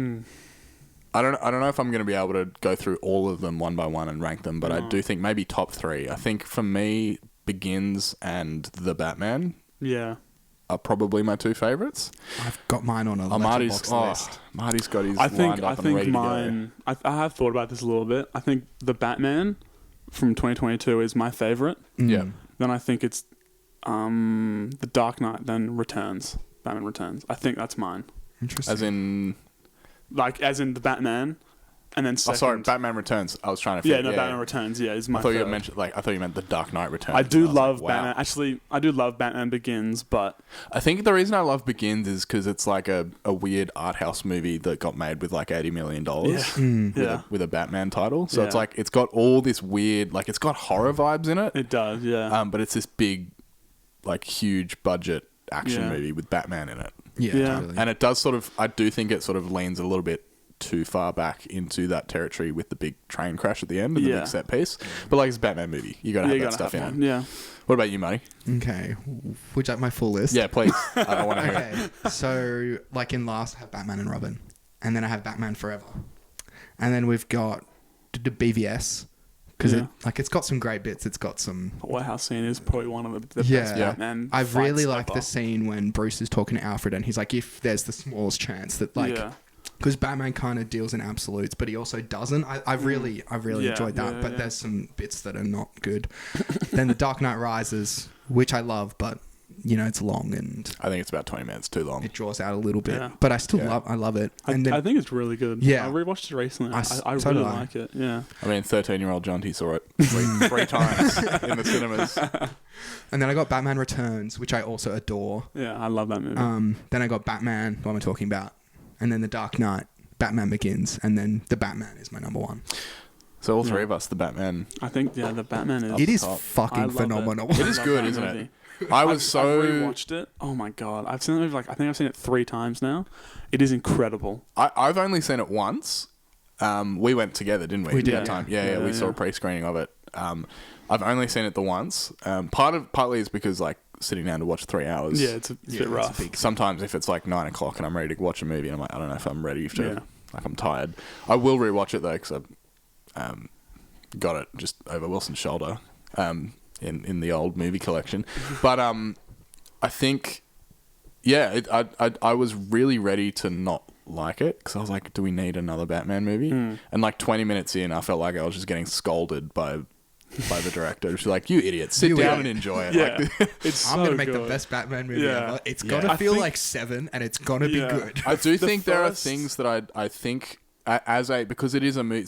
I don't know if I'm going to be able to go through all of them one by one and rank them, but I do think maybe top 3. I think for me, Begins and The Batman Yeah. are probably my 2 favorites. I've got mine on a Marty's letterbox list. Marty's got his I think lined up and ready mine. I have thought about this a little bit. I think the Batman from 2022 is my favorite. to go. Yeah. Then I think it's the Dark Knight. Then Returns. Batman Returns. I think that's mine. Interesting. As in, As in the Batman, and then second. sorry, Batman Returns. I was trying to. Yeah, no, Batman Returns. Yeah, is my. I thought third. you meant the Dark Knight Returns. I do And was love like, wow. Batman. Actually, I do love Batman Begins, but I think the reason I love Begins is because it's like a weird art house movie that got made with like $80 million with a Batman title. So it's Yeah. like it's got all this weird, like it's got horror vibes in it. it does. Yeah. But it's this big, like huge budget action Yeah. movie with Batman in it. yeah, Yeah. totally. And it does I do think it sort of leans a little bit too far back into that territory with the big train crash at the end and the Yeah. big set piece. But like it's a Batman movie. You gotta have that stuff in one. it. Yeah. What about you, Marty? Okay. Would you like my full list? Yeah, please. I want to hear it. Okay. So, like in last, I have Batman and Robin. And then I have Batman Forever. And then we've got the BVS. Because Yeah. it's got some great bits. It's got some... The White House scene is probably one of the Yeah. best Yeah. Batman. I really fights like ever. the scene when Bruce is talking to Alfred and he's like, if there's the smallest chance that Yeah. because Batman kind of deals in absolutes, but he also doesn't. I've really Yeah, enjoyed that, yeah, but yeah. there's some bits that are not good. Then The Dark Knight Rises, which I love, but you know, it's long and I think it's about 20 minutes too long. it draws out a little bit. Yeah. But I still Yeah. love it. I And then, think it's really good. Yeah. I rewatched it recently. I I so really did I. like it. Yeah. I mean, 13-year-old Jonty saw it three times in the cinemas. and then I got Batman Returns, which I also adore. Yeah, I love that movie. Then I got Batman, what am I talking about? And then The Dark Knight, Batman Begins, and then The Batman is my number one. So all three of us, the Batman. I think, the Batman is... It is top. I fucking love phenomenal. It is I love good, that isn't movie. it? I was I've so... rewatched it. Oh my god, I've seen the movie I think I've seen it 3 times now. It is incredible. I've only seen it once. We went together, didn't we? We did, That yeah. time. Yeah, we saw a pre-screening of it. I've only seen it the once. Partly is because like sitting down to watch 3 hours. Yeah, it's a bit rough. Sometimes if it's like 9 o'clock and I'm ready to watch a movie, and I'm like, I don't know if I'm ready to. Yeah. Like I'm tired. I will rewatch it though because I've got it just over Wilson's shoulder in the old movie collection. But I think, yeah, I was really ready to not like it because I was like, do we need another Batman movie? And like 20 minutes in, I felt like I was just getting scolded by the director. She's like, you idiot, sit You down idiot. and enjoy it. Yeah, Like, it's I'm so gonna make the good. best Batman movie Yeah. ever. It's Yeah. gonna I feel think- like 7, and it's gonna be Yeah. good. I do The think there are first- things that I think because it is a movie,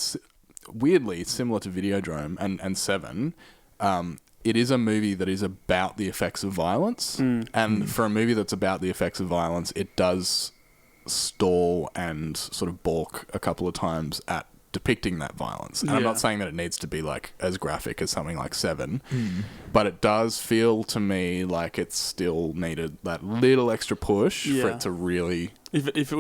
weirdly similar to Videodrome and Seven. It is a movie that is about the effects of violence, and for a movie that's about the effects of violence, it does stall and sort of balk a couple of times at depicting that violence. And I'm Yeah. not saying that it needs to be like as graphic as something like Seven, but it does feel to me like it still needed that little extra push for Yeah. it to really. If it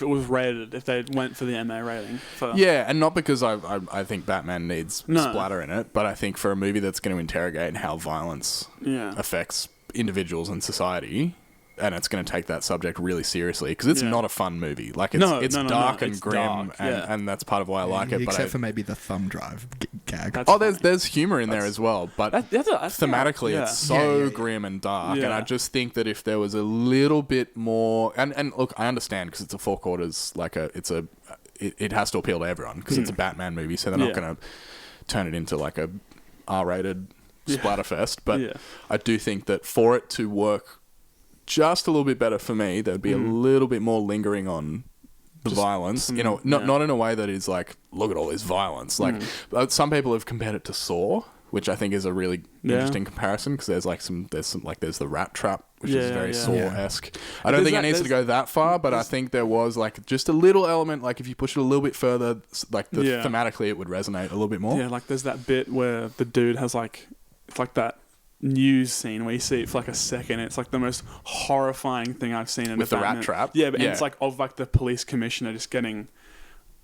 was rated, if they went for the MA rating, for Yeah, and not because I think Batman needs No. splatter in it, but I think for a movie that's going to interrogate how violence yeah, affects individuals and society, and it's going to take that subject really seriously, because it's Yeah. not a fun movie. Like, it's, No, it's no, no, dark no, and it's grim, dark, yeah. and that's part of why I like it. But Except for maybe the thumb drive gag. That's oh, funny. there's humor in there as well, but that's thematically yeah. it's so Yeah. grim and dark, and Yeah. I just think that if there was a little bit more, and look, I understand because it's a 4 quarters, like it has to appeal to everyone because it's a Batman movie, so they're not Yeah. going to turn it into like a R-rated splatterfest. But Yeah. I do think that for it to work just a little bit better for me, there'd be a little bit more lingering on the violence, some- you know, not in a way that is like, look at all this violence. Like, some people have compared it to Saw, which I think is a really interesting comparison, because there's the rat trap, which is Yeah, very yeah. Saw-esque. I don't think it needs to go that far, but I think there was like just a little element, like if you push it a little bit further, like Yeah. thematically it would resonate a little bit more. Yeah, like there's that bit where the dude has it's like that news scene where you see it for like a second. It's like the most horrifying thing I've seen in With a the rat Batman. trap? Yeah, but Yeah. it's like of like the police commissioner just getting.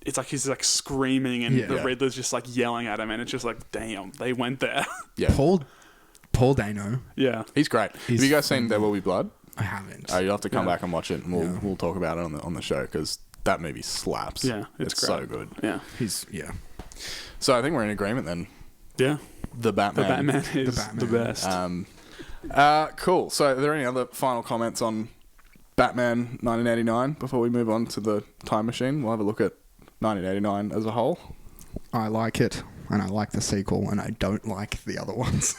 It's like he's like screaming and Yeah. the Yeah. Riddler's just like yelling at him, and it's just like, damn, they went there. Yeah. Paul Dano. Yeah, He's great. Have you guys seen There Will Be Blood? I haven't. Oh, you'll have to come Yeah. back and watch it, and we'll talk about it on the show, because that movie slaps. Yeah, it's it's so great. good. yeah, So I think we're in agreement then. yeah. The The Batman. Batman is Batman. the best. Cool. So are there any other final comments on Batman 1989 before we move on to the Time Machine? We'll have a look at 1989 as a whole. I like it, and I like the sequel, and I don't like the other ones.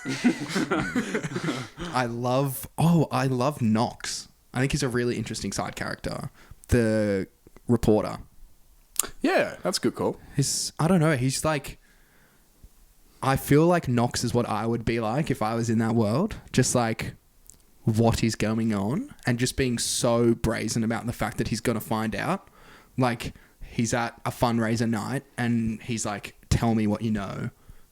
I love Knox. I think he's a really interesting side character. The reporter. Yeah, that's a good call. I don't know, he's like... I feel like Knox is what I would be like if I was in that world. Just like what is going on, and just being so brazen about the fact that he's going to find out. Like, he's at a fundraiser night and he's like, tell me what you know,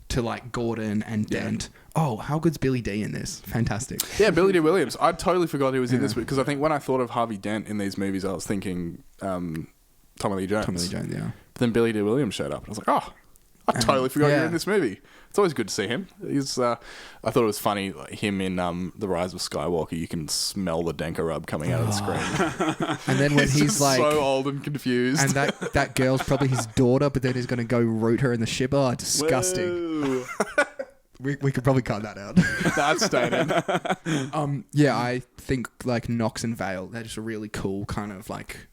to like Gordon and Dent. Oh, how good's Billy D in this? Fantastic. Yeah, Billy D. Williams. I totally forgot he was in this, because I think when I thought of Harvey Dent in these movies, I was thinking Tommy Lee Jones. Tommy Lee Jones, yeah. But then Billy D. Williams showed up, and I was like, oh, I totally forgot you were yeah. in this movie. It's always good to see him. He's. I thought it was funny, like, him in The Rise of Skywalker. You can smell the Denka rub coming out of the screen. And then when He's he's just like... so old and confused. and that girl's probably his daughter, but then he's going to go root her in the ship. Oh, disgusting. Whoa. We could probably cut that out. That's stated. Yeah, I think like Knox and Vale, they're just a really cool kind of like...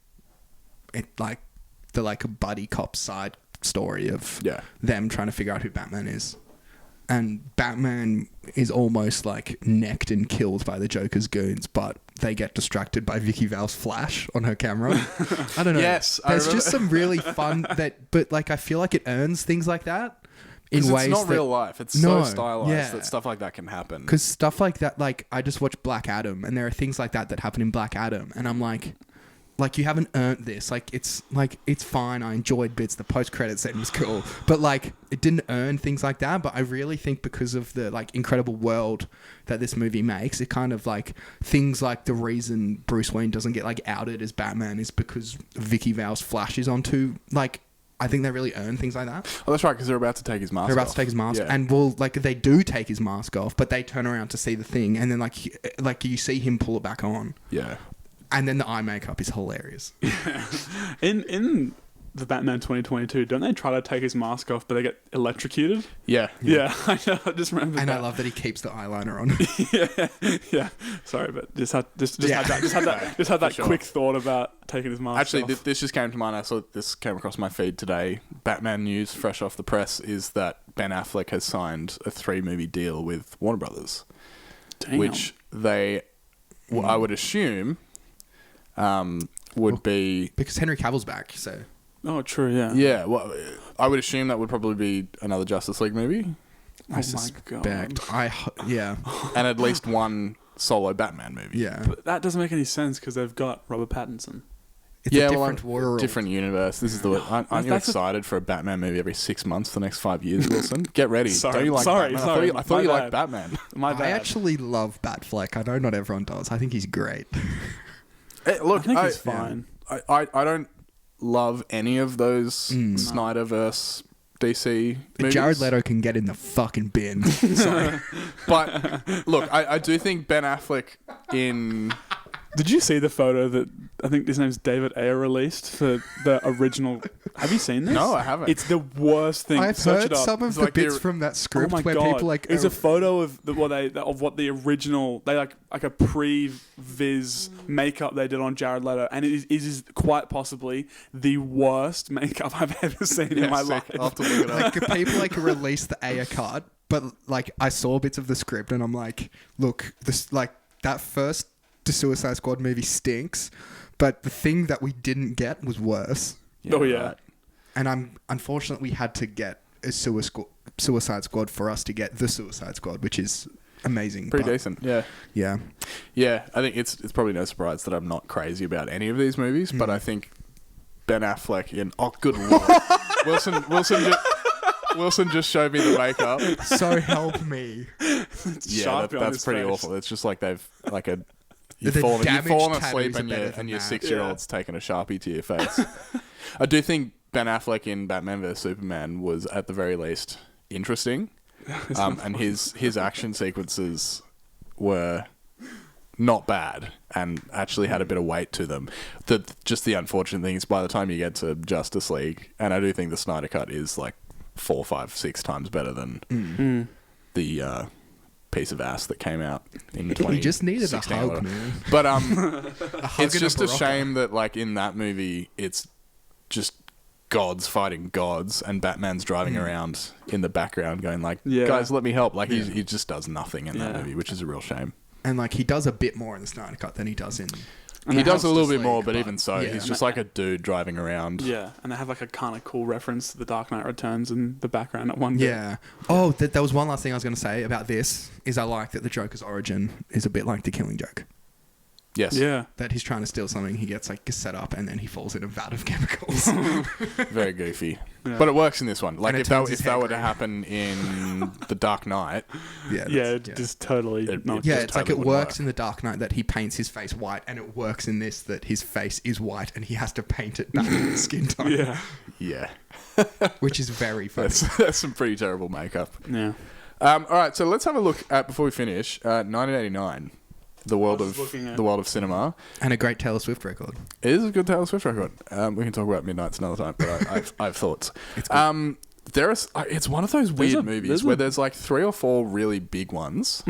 They're like a buddy cop side story of Yeah. them trying to figure out who Batman is. and Batman is almost like necked and killed by the Joker's goons, but they get distracted by Vicky Val's flash on her camera. I don't know. Yes, I there's remember. just some really fun but like I feel like it earns things like that in 'Cause ways it's not that, real life. It's No, so stylized yeah. that stuff like that can happen. because stuff like that, like I just watched Black Adam, and there are things like that happen in Black Adam, and I'm like you haven't earned this. Like it's fine. I enjoyed bits. The post-credit scene was cool, but like it didn't earn things like that. But I really think because of the like incredible world that this movie makes, it kind of like things like the reason Bruce Wayne doesn't get like outed as Batman is because Vicky Val's flash is onto like. I think they really earn things like that. Oh, that's right, because they're about to take his mask off. They're about to take his mask, Yeah. and well, like they do take his mask off, but they turn around to see the thing, and then like you see him pull it back on, Yeah. and then the eye makeup is hilarious. In the Batman 2022, don't they try to take his mask off, but they get electrocuted? Yeah. Yeah, I know. I just remember And that. I love that he keeps the eyeliner on. Yeah. Sorry, but just had Yeah. that sure. quick thought about taking his mask Actually, off. this just came to mind. I saw this came across my feed today. Batman news, fresh off the press, is that Ben Affleck has signed a 3-movie deal with Warner Brothers, Damn. which they, I would assume, would be. Because Henry Cavill's back, so Oh, true. Yeah. Yeah, well, I would assume that would probably be another Justice League movie, Oh my god. yeah, and at least one solo Batman movie. yeah. But that doesn't make any sense because they've got Robert Pattinson. It's Yeah, a well, different world. different universe. This is the. Aren't you That's a- excited for a Batman movie every 6 months for the next 5 years, Wilson? Get ready. Sorry, Don't you like sorry, Batman? sorry. I thought My you liked bad. Batman. My bad. I actually love Batfleck. I know not everyone does. I think he's great. Hey, look, I think it's fine. I don't love any of those Snyderverse DC movies. Jared Leto can get in the fucking bin. Sorry. But look, I do think Ben Affleck in. Did you see the photo that I think his name's David Ayer released for the original? Have you seen this? No, I haven't. It's the worst thing. I've Search heard it up. some of It's the like bits the- from that Oh script my where god! people like It's a photo of what the original they like a pre-viz makeup they did on Jared Leto, and it is quite possibly the worst makeup I've ever seen in my sick. life. I'll have to look it up. like people like release the Ayer cut, but like I saw bits of the script and I'm like, look, this like that first The Suicide Squad movie stinks, but the thing that we didn't get was worse. Oh yeah. right. And unfortunately we had to get a Suicide Squad for us to get The Suicide Squad, which is amazing. Pretty but, decent. Yeah. Yeah. Yeah, I think it's probably no surprise that I'm not crazy about any of these movies, but I think Ben Affleck in good lord, Wilson just showed me the makeup. So help me. Yeah, Sharpie on that's his pretty face. awful. It's just like they've like a The you've fallen damaged asleep tattoos are and better your than that. 6-year-old's taken a Sharpie to your face. I do think Ben Affleck in Batman vs Superman was at the very least interesting, and his action sequences were not bad and actually had a bit of weight to them. Just the unfortunate thing is by the time you get to Justice League, and I do think the Snyder Cut is like 4, 5, 6 times better than the piece of ass that came out in 2016. He just needed a or hug, whatever. man. But A hug it's and just a Barocca. shame that like in that movie it's just gods fighting gods and Batman's driving around in the background going like, Yeah. guys, let me help. Like he just does nothing in that Yeah. movie, which is a real shame. And like he does a bit more in the Snyder Cut than he does in. And He they does have- a little bit League, more, but but even so, yeah. he's just like a dude driving around. Yeah, and they have like a kind of cool reference to the Dark Knight Returns in the background at one bit. Yeah. Oh, there was one last thing I was going to say about this is I like that the Joker's origin is a bit like the Killing Joke. Yes. Yeah. That he's trying to steal something, he gets like set up, and then he falls in a vat of chemicals. Very goofy. Yeah. But it works in this one. Like And it if that, turns his if that hair were to green. happen in The Dark Knight, yeah. Yeah, that's- just totally not. Yeah, just it's like totally it wouldn't works work. in The Dark Knight that he paints his face white, and it works in this that his face is white and he has to paint it back in the skin tone. Yeah. yeah, Which is very funny. that's some pretty terrible makeup. Yeah. All right, so let's have a look at before we finish. 1989, the world I was looking at- of cinema. And a great Taylor Swift record. It is a good Taylor Swift record. We can talk about Midnights another time, but I have thoughts. It's good. It's one of those weird movies there's where a- there's like 3 or 4 really big ones,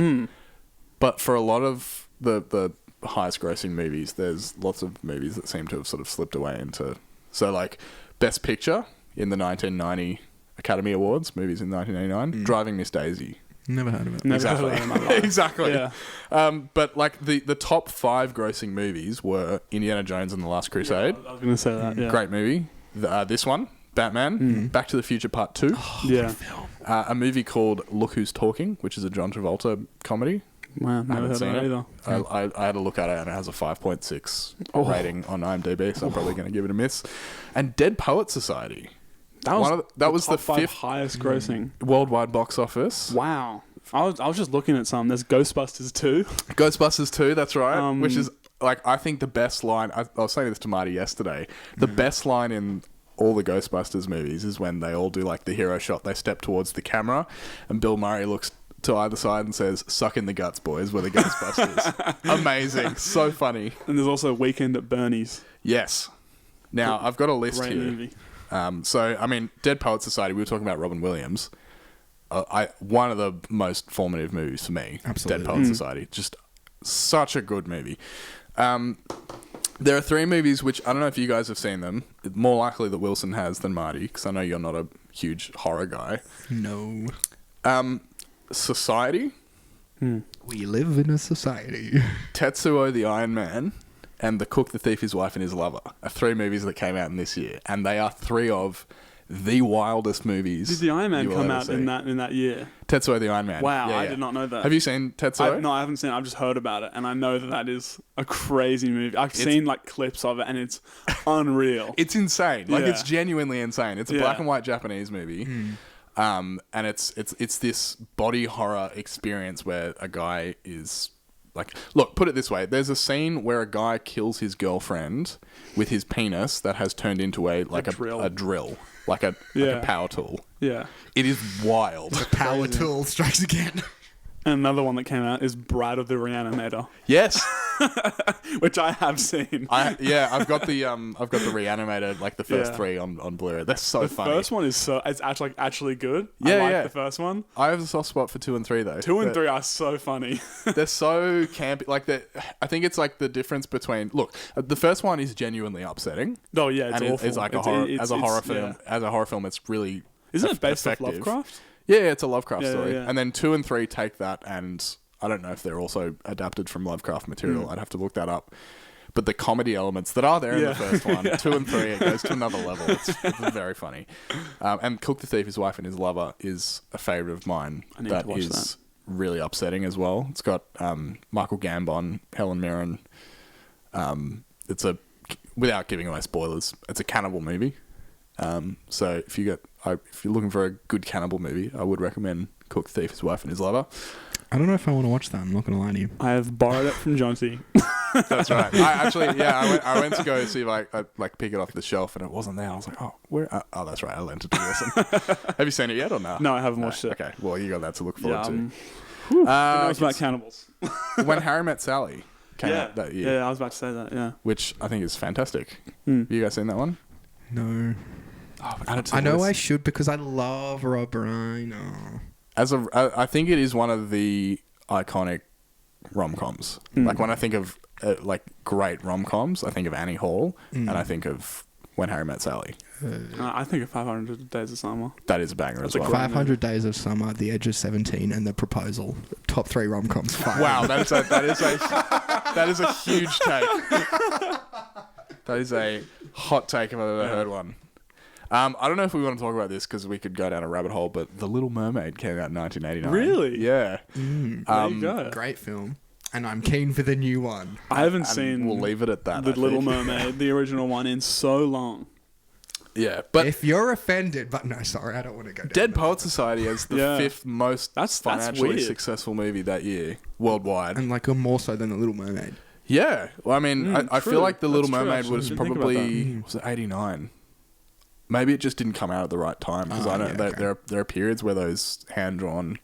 but for a lot of the highest grossing movies, there's lots of movies that seem to have sort of slipped away into. So like Best Picture in the 1990 Academy Awards, movies in 1989. Driving Miss Daisy. Never heard of it. Never Exactly. heard of it in my life. Exactly. Yeah. But like the top 5 grossing movies were Indiana Jones and the Last Crusade. I was going to say that. Yeah. Great movie. This one, Batman. Back to the Future Part 2. Yeah. A movie called Look Who's Talking, which is a John Travolta comedy. Wow. Never haven't heard of seen that it. either. I had a look at it and it has a 5.6 Oh. rating on IMDb, so I'm probably going to give it a miss. And Dead Poets Society. That was the top 5 fifth highest grossing. worldwide box office. Wow. I was just looking at some. There's Ghostbusters 2. Ghostbusters 2, that's right. Which is, like, I think the best line. I was saying this to Marty yesterday. The best line in all the Ghostbusters movies is when they all do, like, the hero shot. They step towards the camera, and Bill Murray looks to either side and says, "Suck in the guts, boys. We're the Ghostbusters." Amazing. So funny. And there's also Weekend at Bernie's. Yes. Now, I've got a list Great here. movie. So, I mean, Dead Poets Society, we were talking about Robin Williams. One of the most formative movies for me. Absolutely. Dead Poets Society. Just such a good movie. There are 3 movies which, I don't know if you guys have seen them. More likely that Wilson has than Marty, because I know you're not a huge horror guy. No. Society, We live in a society. Tetsuo the Iron Man, and The Cook, the Thief, His Wife, and His Lover are 3 movies that came out in this year, and they are 3 of the wildest movies. Did the Iron Man you will come ever out see. in that year? Tetsuo the Iron Man. Wow, Yeah, I yeah. did not know that. Have you seen Tetsuo? No, I haven't seen it. I've just heard about it, and I know that is a crazy movie. I've seen like clips of it, and it's unreal. It's insane. Like, Yeah. it's genuinely insane. It's a Yeah. black and white Japanese movie. And it's this body horror experience where a guy is like, look, put it this way. There's a scene where a guy kills his girlfriend with his penis that has turned into a drill, like a power tool. Yeah. It is wild. Power tool strikes again. And another one that came out is Bride of the Reanimator, Yes. which I have seen. I've got the Reanimated, like the first 3 on Blu-ray. They're so The funny. first one is it's actually good. Yeah, I like yeah. the first one. I have a soft spot for 2 and 3 though. 2 and They're- 3 are so funny. They're so campy. Like, I think it's like the difference between. Look, the first one is genuinely upsetting. Oh yeah, it's and awful. it's like a horror. As a horror film, it's really. Isn't it based off effective. Lovecraft? Yeah, it's a Lovecraft Yeah, story. yeah. And then 2 and 3 take that, and I don't know if they're also adapted from Lovecraft material. I'd have to look that up. But the comedy elements that are there in the first one, 2 and 3, it goes to another level. It's very funny. And Cook, the Thief, His Wife, and His Lover is a favourite of mine. I need to watch that. Really upsetting as well. It's got Michael Gambon, Helen Mirren. It's without giving away spoilers, it's a cannibal movie. So if you're looking for a good cannibal movie, I would recommend Cook, the Thief, His Wife, and His Lover. I don't know if I want to watch that. I'm not going to lie to you. I have borrowed it from Jonty. That's right. I went to go see if I like pick it off the shelf, and it wasn't there. I was like, oh, where? Oh, that's right. I lent it to Wilson. Have you seen it yet or no? No, I haven't watched it. Okay, well, you got that to look forward to. Who knows about cannibals? When Harry Met Sally came out that year, Yeah, I was about to say that. Yeah. which I think is fantastic. Have you guys seen that one? No. Oh, add it to I the know list. I should because I love Rob Reiner. I think it is one of the iconic rom-coms. Like, when I think of like great rom-coms, I think of Annie Hall and I think of When Harry Met Sally. I think of 500 Days of Summer. That is a banger as a well. great- 500 Days of Summer, The Edge of 17, and The Proposal. Top 3 rom-coms. Wow, that is a huge take. That is a hot take if I've ever heard one. I don't know if we want to talk about this because we could go down a rabbit hole, but The Little Mermaid came out in 1989. Really? Yeah. There you go. Great film. And I'm keen for the new one. I haven't And seen we'll leave it at that. The I Little think. Mermaid, the original one, in so long. Yeah, but If you're offended, but no, sorry, I don't want to go down Dead that. Poet Society is the Yeah. 5th most That's financially weird. successful movie that year worldwide. And like more so than The Little Mermaid. Yeah, well, I mean, I true. feel like The Little That's true, Mermaid actually. was I didn't think about probably was it 89. Maybe it just didn't come out at the right time because I know yeah, that okay. there are periods where those hand drawn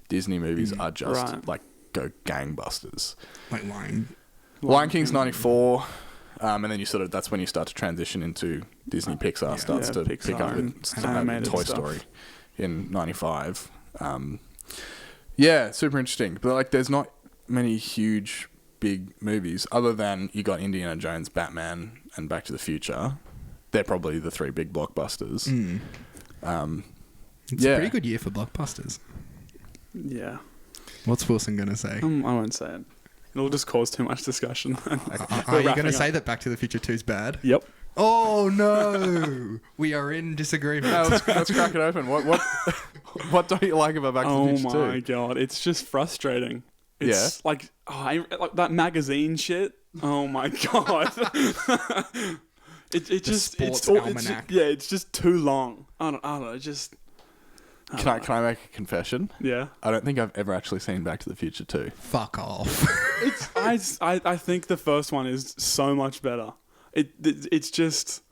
Disney movies are just Right. like go gangbusters. Like Lion. Lion King's 94. And then that's when you start to transition into Disney Pixar starts Yeah, to pick Pixar up and with animated Toy stuff. Story in 95. Yeah, super interesting. But like there's not many huge big movies other than you got Indiana Jones, Batman, and Back to the Future. They're probably the 3 big blockbusters. It's Yeah. a pretty good year for blockbusters. Yeah. What's Wilson gonna say? I won't say it. It'll just cause too much discussion. Are you gonna say that Back to the Future 2 is bad? Yep. Oh no, we are in disagreement. No, let's crack it open. What don't you like about Back to the Oh Future my 2? god, it's just frustrating. It's like like that magazine shit. Oh my god. it just sports it's almanac. it's just too long. I don't know. It just Can I make a confession? yeah. I don't think I've ever actually seen Back to the Future 2. Fuck off. I think the first one is so much better. It's just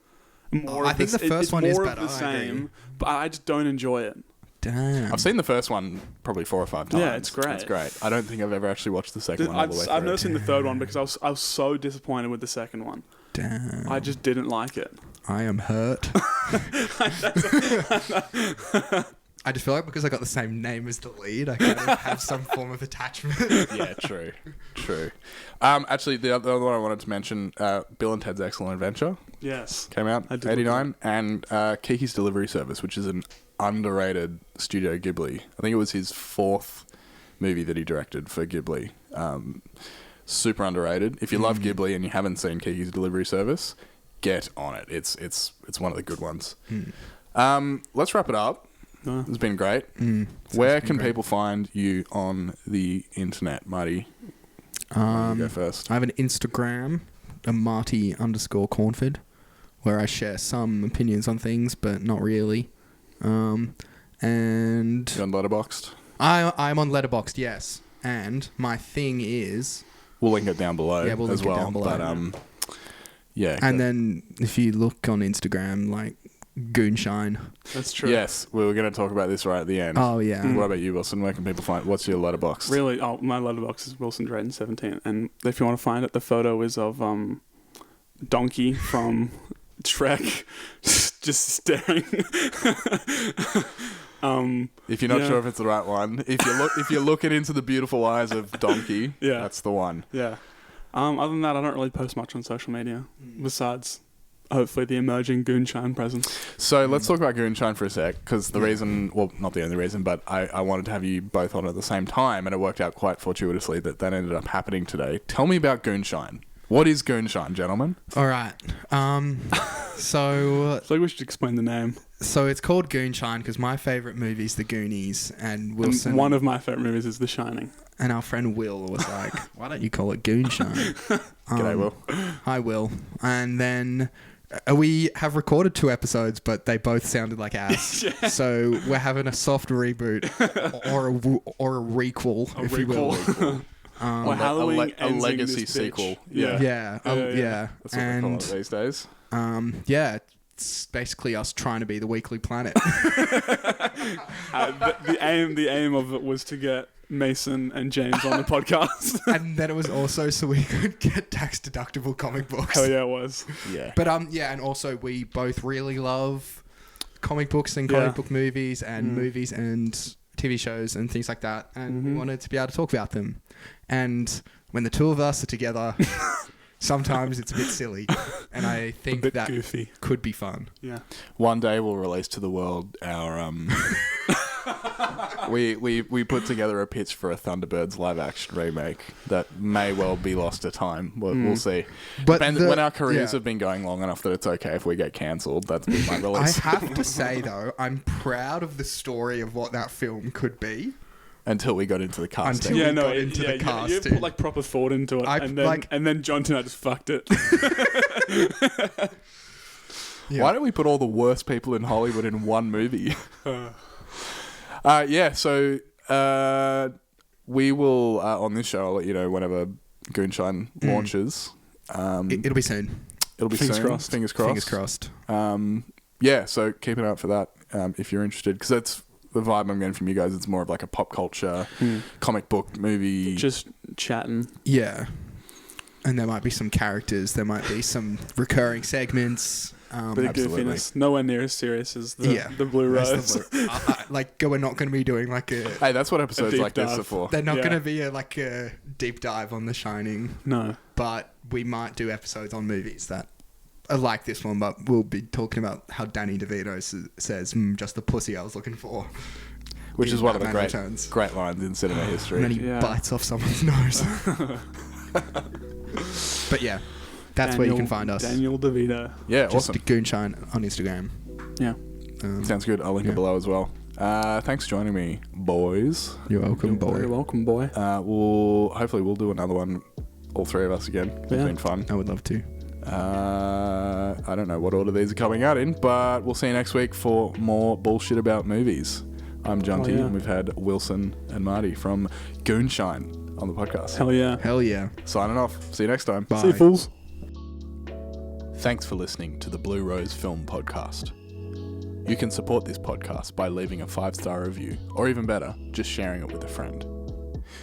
more. I of think the first it's one is more better, of the I agree. same, but I just don't enjoy it. Damn. I've seen the first one probably 4 or 5 times. Yeah, it's great. It's great. I don't think I've ever actually watched the second one all the way through. I've never seen the third one because I was so disappointed with the second one. Damn. I just didn't like it. I am hurt. I just feel like because I got the same name as the lead, I kind of have some form of attachment. Yeah, true. Actually, the other one I wanted to mention, Bill and Ted's Excellent Adventure Yes. came out I did 89, and Kiki's Delivery Service, which is an underrated Studio Ghibli. I think it was his 4th movie that he directed for Ghibli. Super underrated. If you love Ghibli and you haven't seen Kiki's Delivery Service, get on it. It's one of the good ones. Let's wrap it up. It's been great. Where can people find you on the internet, Marty? You go first. I have an Instagram, a Marty_Cornford, where I share some opinions on things, but not really. And You on Letterboxd? I'm on Letterboxd, yes. And my thing is, We'll link it down below Yeah, we'll link as it well. down below. But yeah. and then if you look on Instagram, like Goonshine. That's true. Yes, we were going to talk about this right at the end. Oh yeah. What about you, Wilson? Where can people find? What's your letterbox? Really? Oh, my letterbox is Wilson Drayton 17, and if you want to find it, the photo is of Donkey from Shrek, just staring. If you're not Yeah. sure if it's the right one, if you're looking into the beautiful eyes of Donkey, Yeah. that's the one. Yeah. Other than that, I don't really post much on social media. Besides, hopefully, the emerging Goonshine presence. So let's talk about Goonshine for a sec, because the reason, well, not the only reason, but I wanted to have you both on at the same time, and it worked out quite fortuitously that ended up happening today. Tell me about Goonshine. What is Goonshine, gentlemen? All right. So I feel like we should explain the name. it's called Goonshine because my favorite movie is The Goonies, and Wilson. And one of my favorite movies is The Shining. And our friend Will was like, "Why don't you call it Goonshine?" G'day, Will. Hi, Will. And then we have recorded 2 episodes, but they both sounded like ass. So we're having a soft reboot or a requel, if you will. Well, Halloween a ends in legacy this bitch. sequel. Yeah. Yeah, yeah. That's what they call it these days. Yeah, it's basically us trying to be the Weekly Planet. The aim of it was to get Mason and James on the podcast. And then it was also so we could get tax deductible comic books. Hell yeah, it was. Yeah. But yeah, and also we both really love comic books and comic book movies and movies and TV shows and things like that, and we wanted to be able to talk about them. And when the two of us are together, sometimes it's a bit silly, and I think bit that goofy. could be fun. Yeah. One day we'll release to the world our we put together a pitch for a Thunderbirds live action remake that may well be lost to time. We'll see. But Depends when our careers have been going long enough that it's okay if we get cancelled. That's my I release. have to say though, I'm proud of the story of what that film could be. Until we got into the casting. Until- we got into the You casting. put like proper thought into it, and then John Tonight just fucked it. Why don't we put all the worst people in Hollywood in one movie? So we will, on this show, I'll let you know whenever Goonshine launches. It'll be soon. It'll be Fingers soon. crossed. Fingers crossed. Fingers crossed. So keep an eye out for that if you're interested, because that's the vibe I'm getting from you guys. It's more of like a pop culture, comic book movie. Just chatting. Yeah. And there might be some characters. There might be some recurring segments. Bit of Absolutely. goofiness. Nowhere near as serious as the Blue That's Rose. the blue. Like, we're not going to be doing like a... Hey, that's what episodes deep like this dive. are for. They're not Yeah. going to be like a deep dive on The Shining, No. but we might do episodes on movies that I like this one, but we'll be talking about how Danny DeVito says, just the pussy I was looking for. Which in is one of the Batman Returns. great lines in cinema history. And then he Yeah. bites off someone's nose. But yeah, that's where you can find us. Daniel DeVito. Yeah, Just awesome. Goonshine on Instagram. Yeah. Sounds good. I'll link Yeah. it below as well. Thanks for joining me, boys. You're welcome, Very boy. welcome, boy. Hopefully we'll do another one, all three of us again. It's Yeah. been fun. I would love to. I don't know what order these are coming out in, but we'll see you next week for more bullshit about movies. I'm Jonty, yeah. and we've had Wilson and Marty from Goonshine on the podcast. Hell yeah. Hell yeah. Signing off. See you next time. Bye. See you, fools. Thanks for listening to the Blue Rose Film Podcast. You can support this podcast by leaving a 5-star review, or even better, just sharing it with a friend.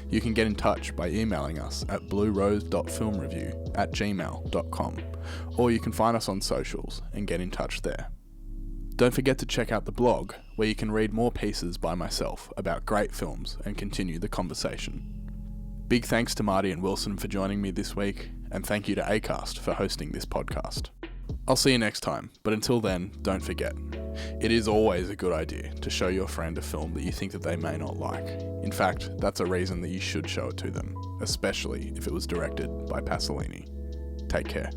You can get in touch by emailing us at bluerose.filmreview@gmail.com, or you can find us on socials and get in touch there. Don't forget to check out the blog, where you can read more pieces by myself about great films and continue the conversation. Big thanks to Marty and Wilson for joining me this week, and thank you to Acast for hosting this podcast. I'll see you next time, but until then, don't forget, it is always a good idea to show your friend a film that you think that they may not like. In fact, that's a reason that you should show it to them, especially if it was directed by Pasolini. Take care.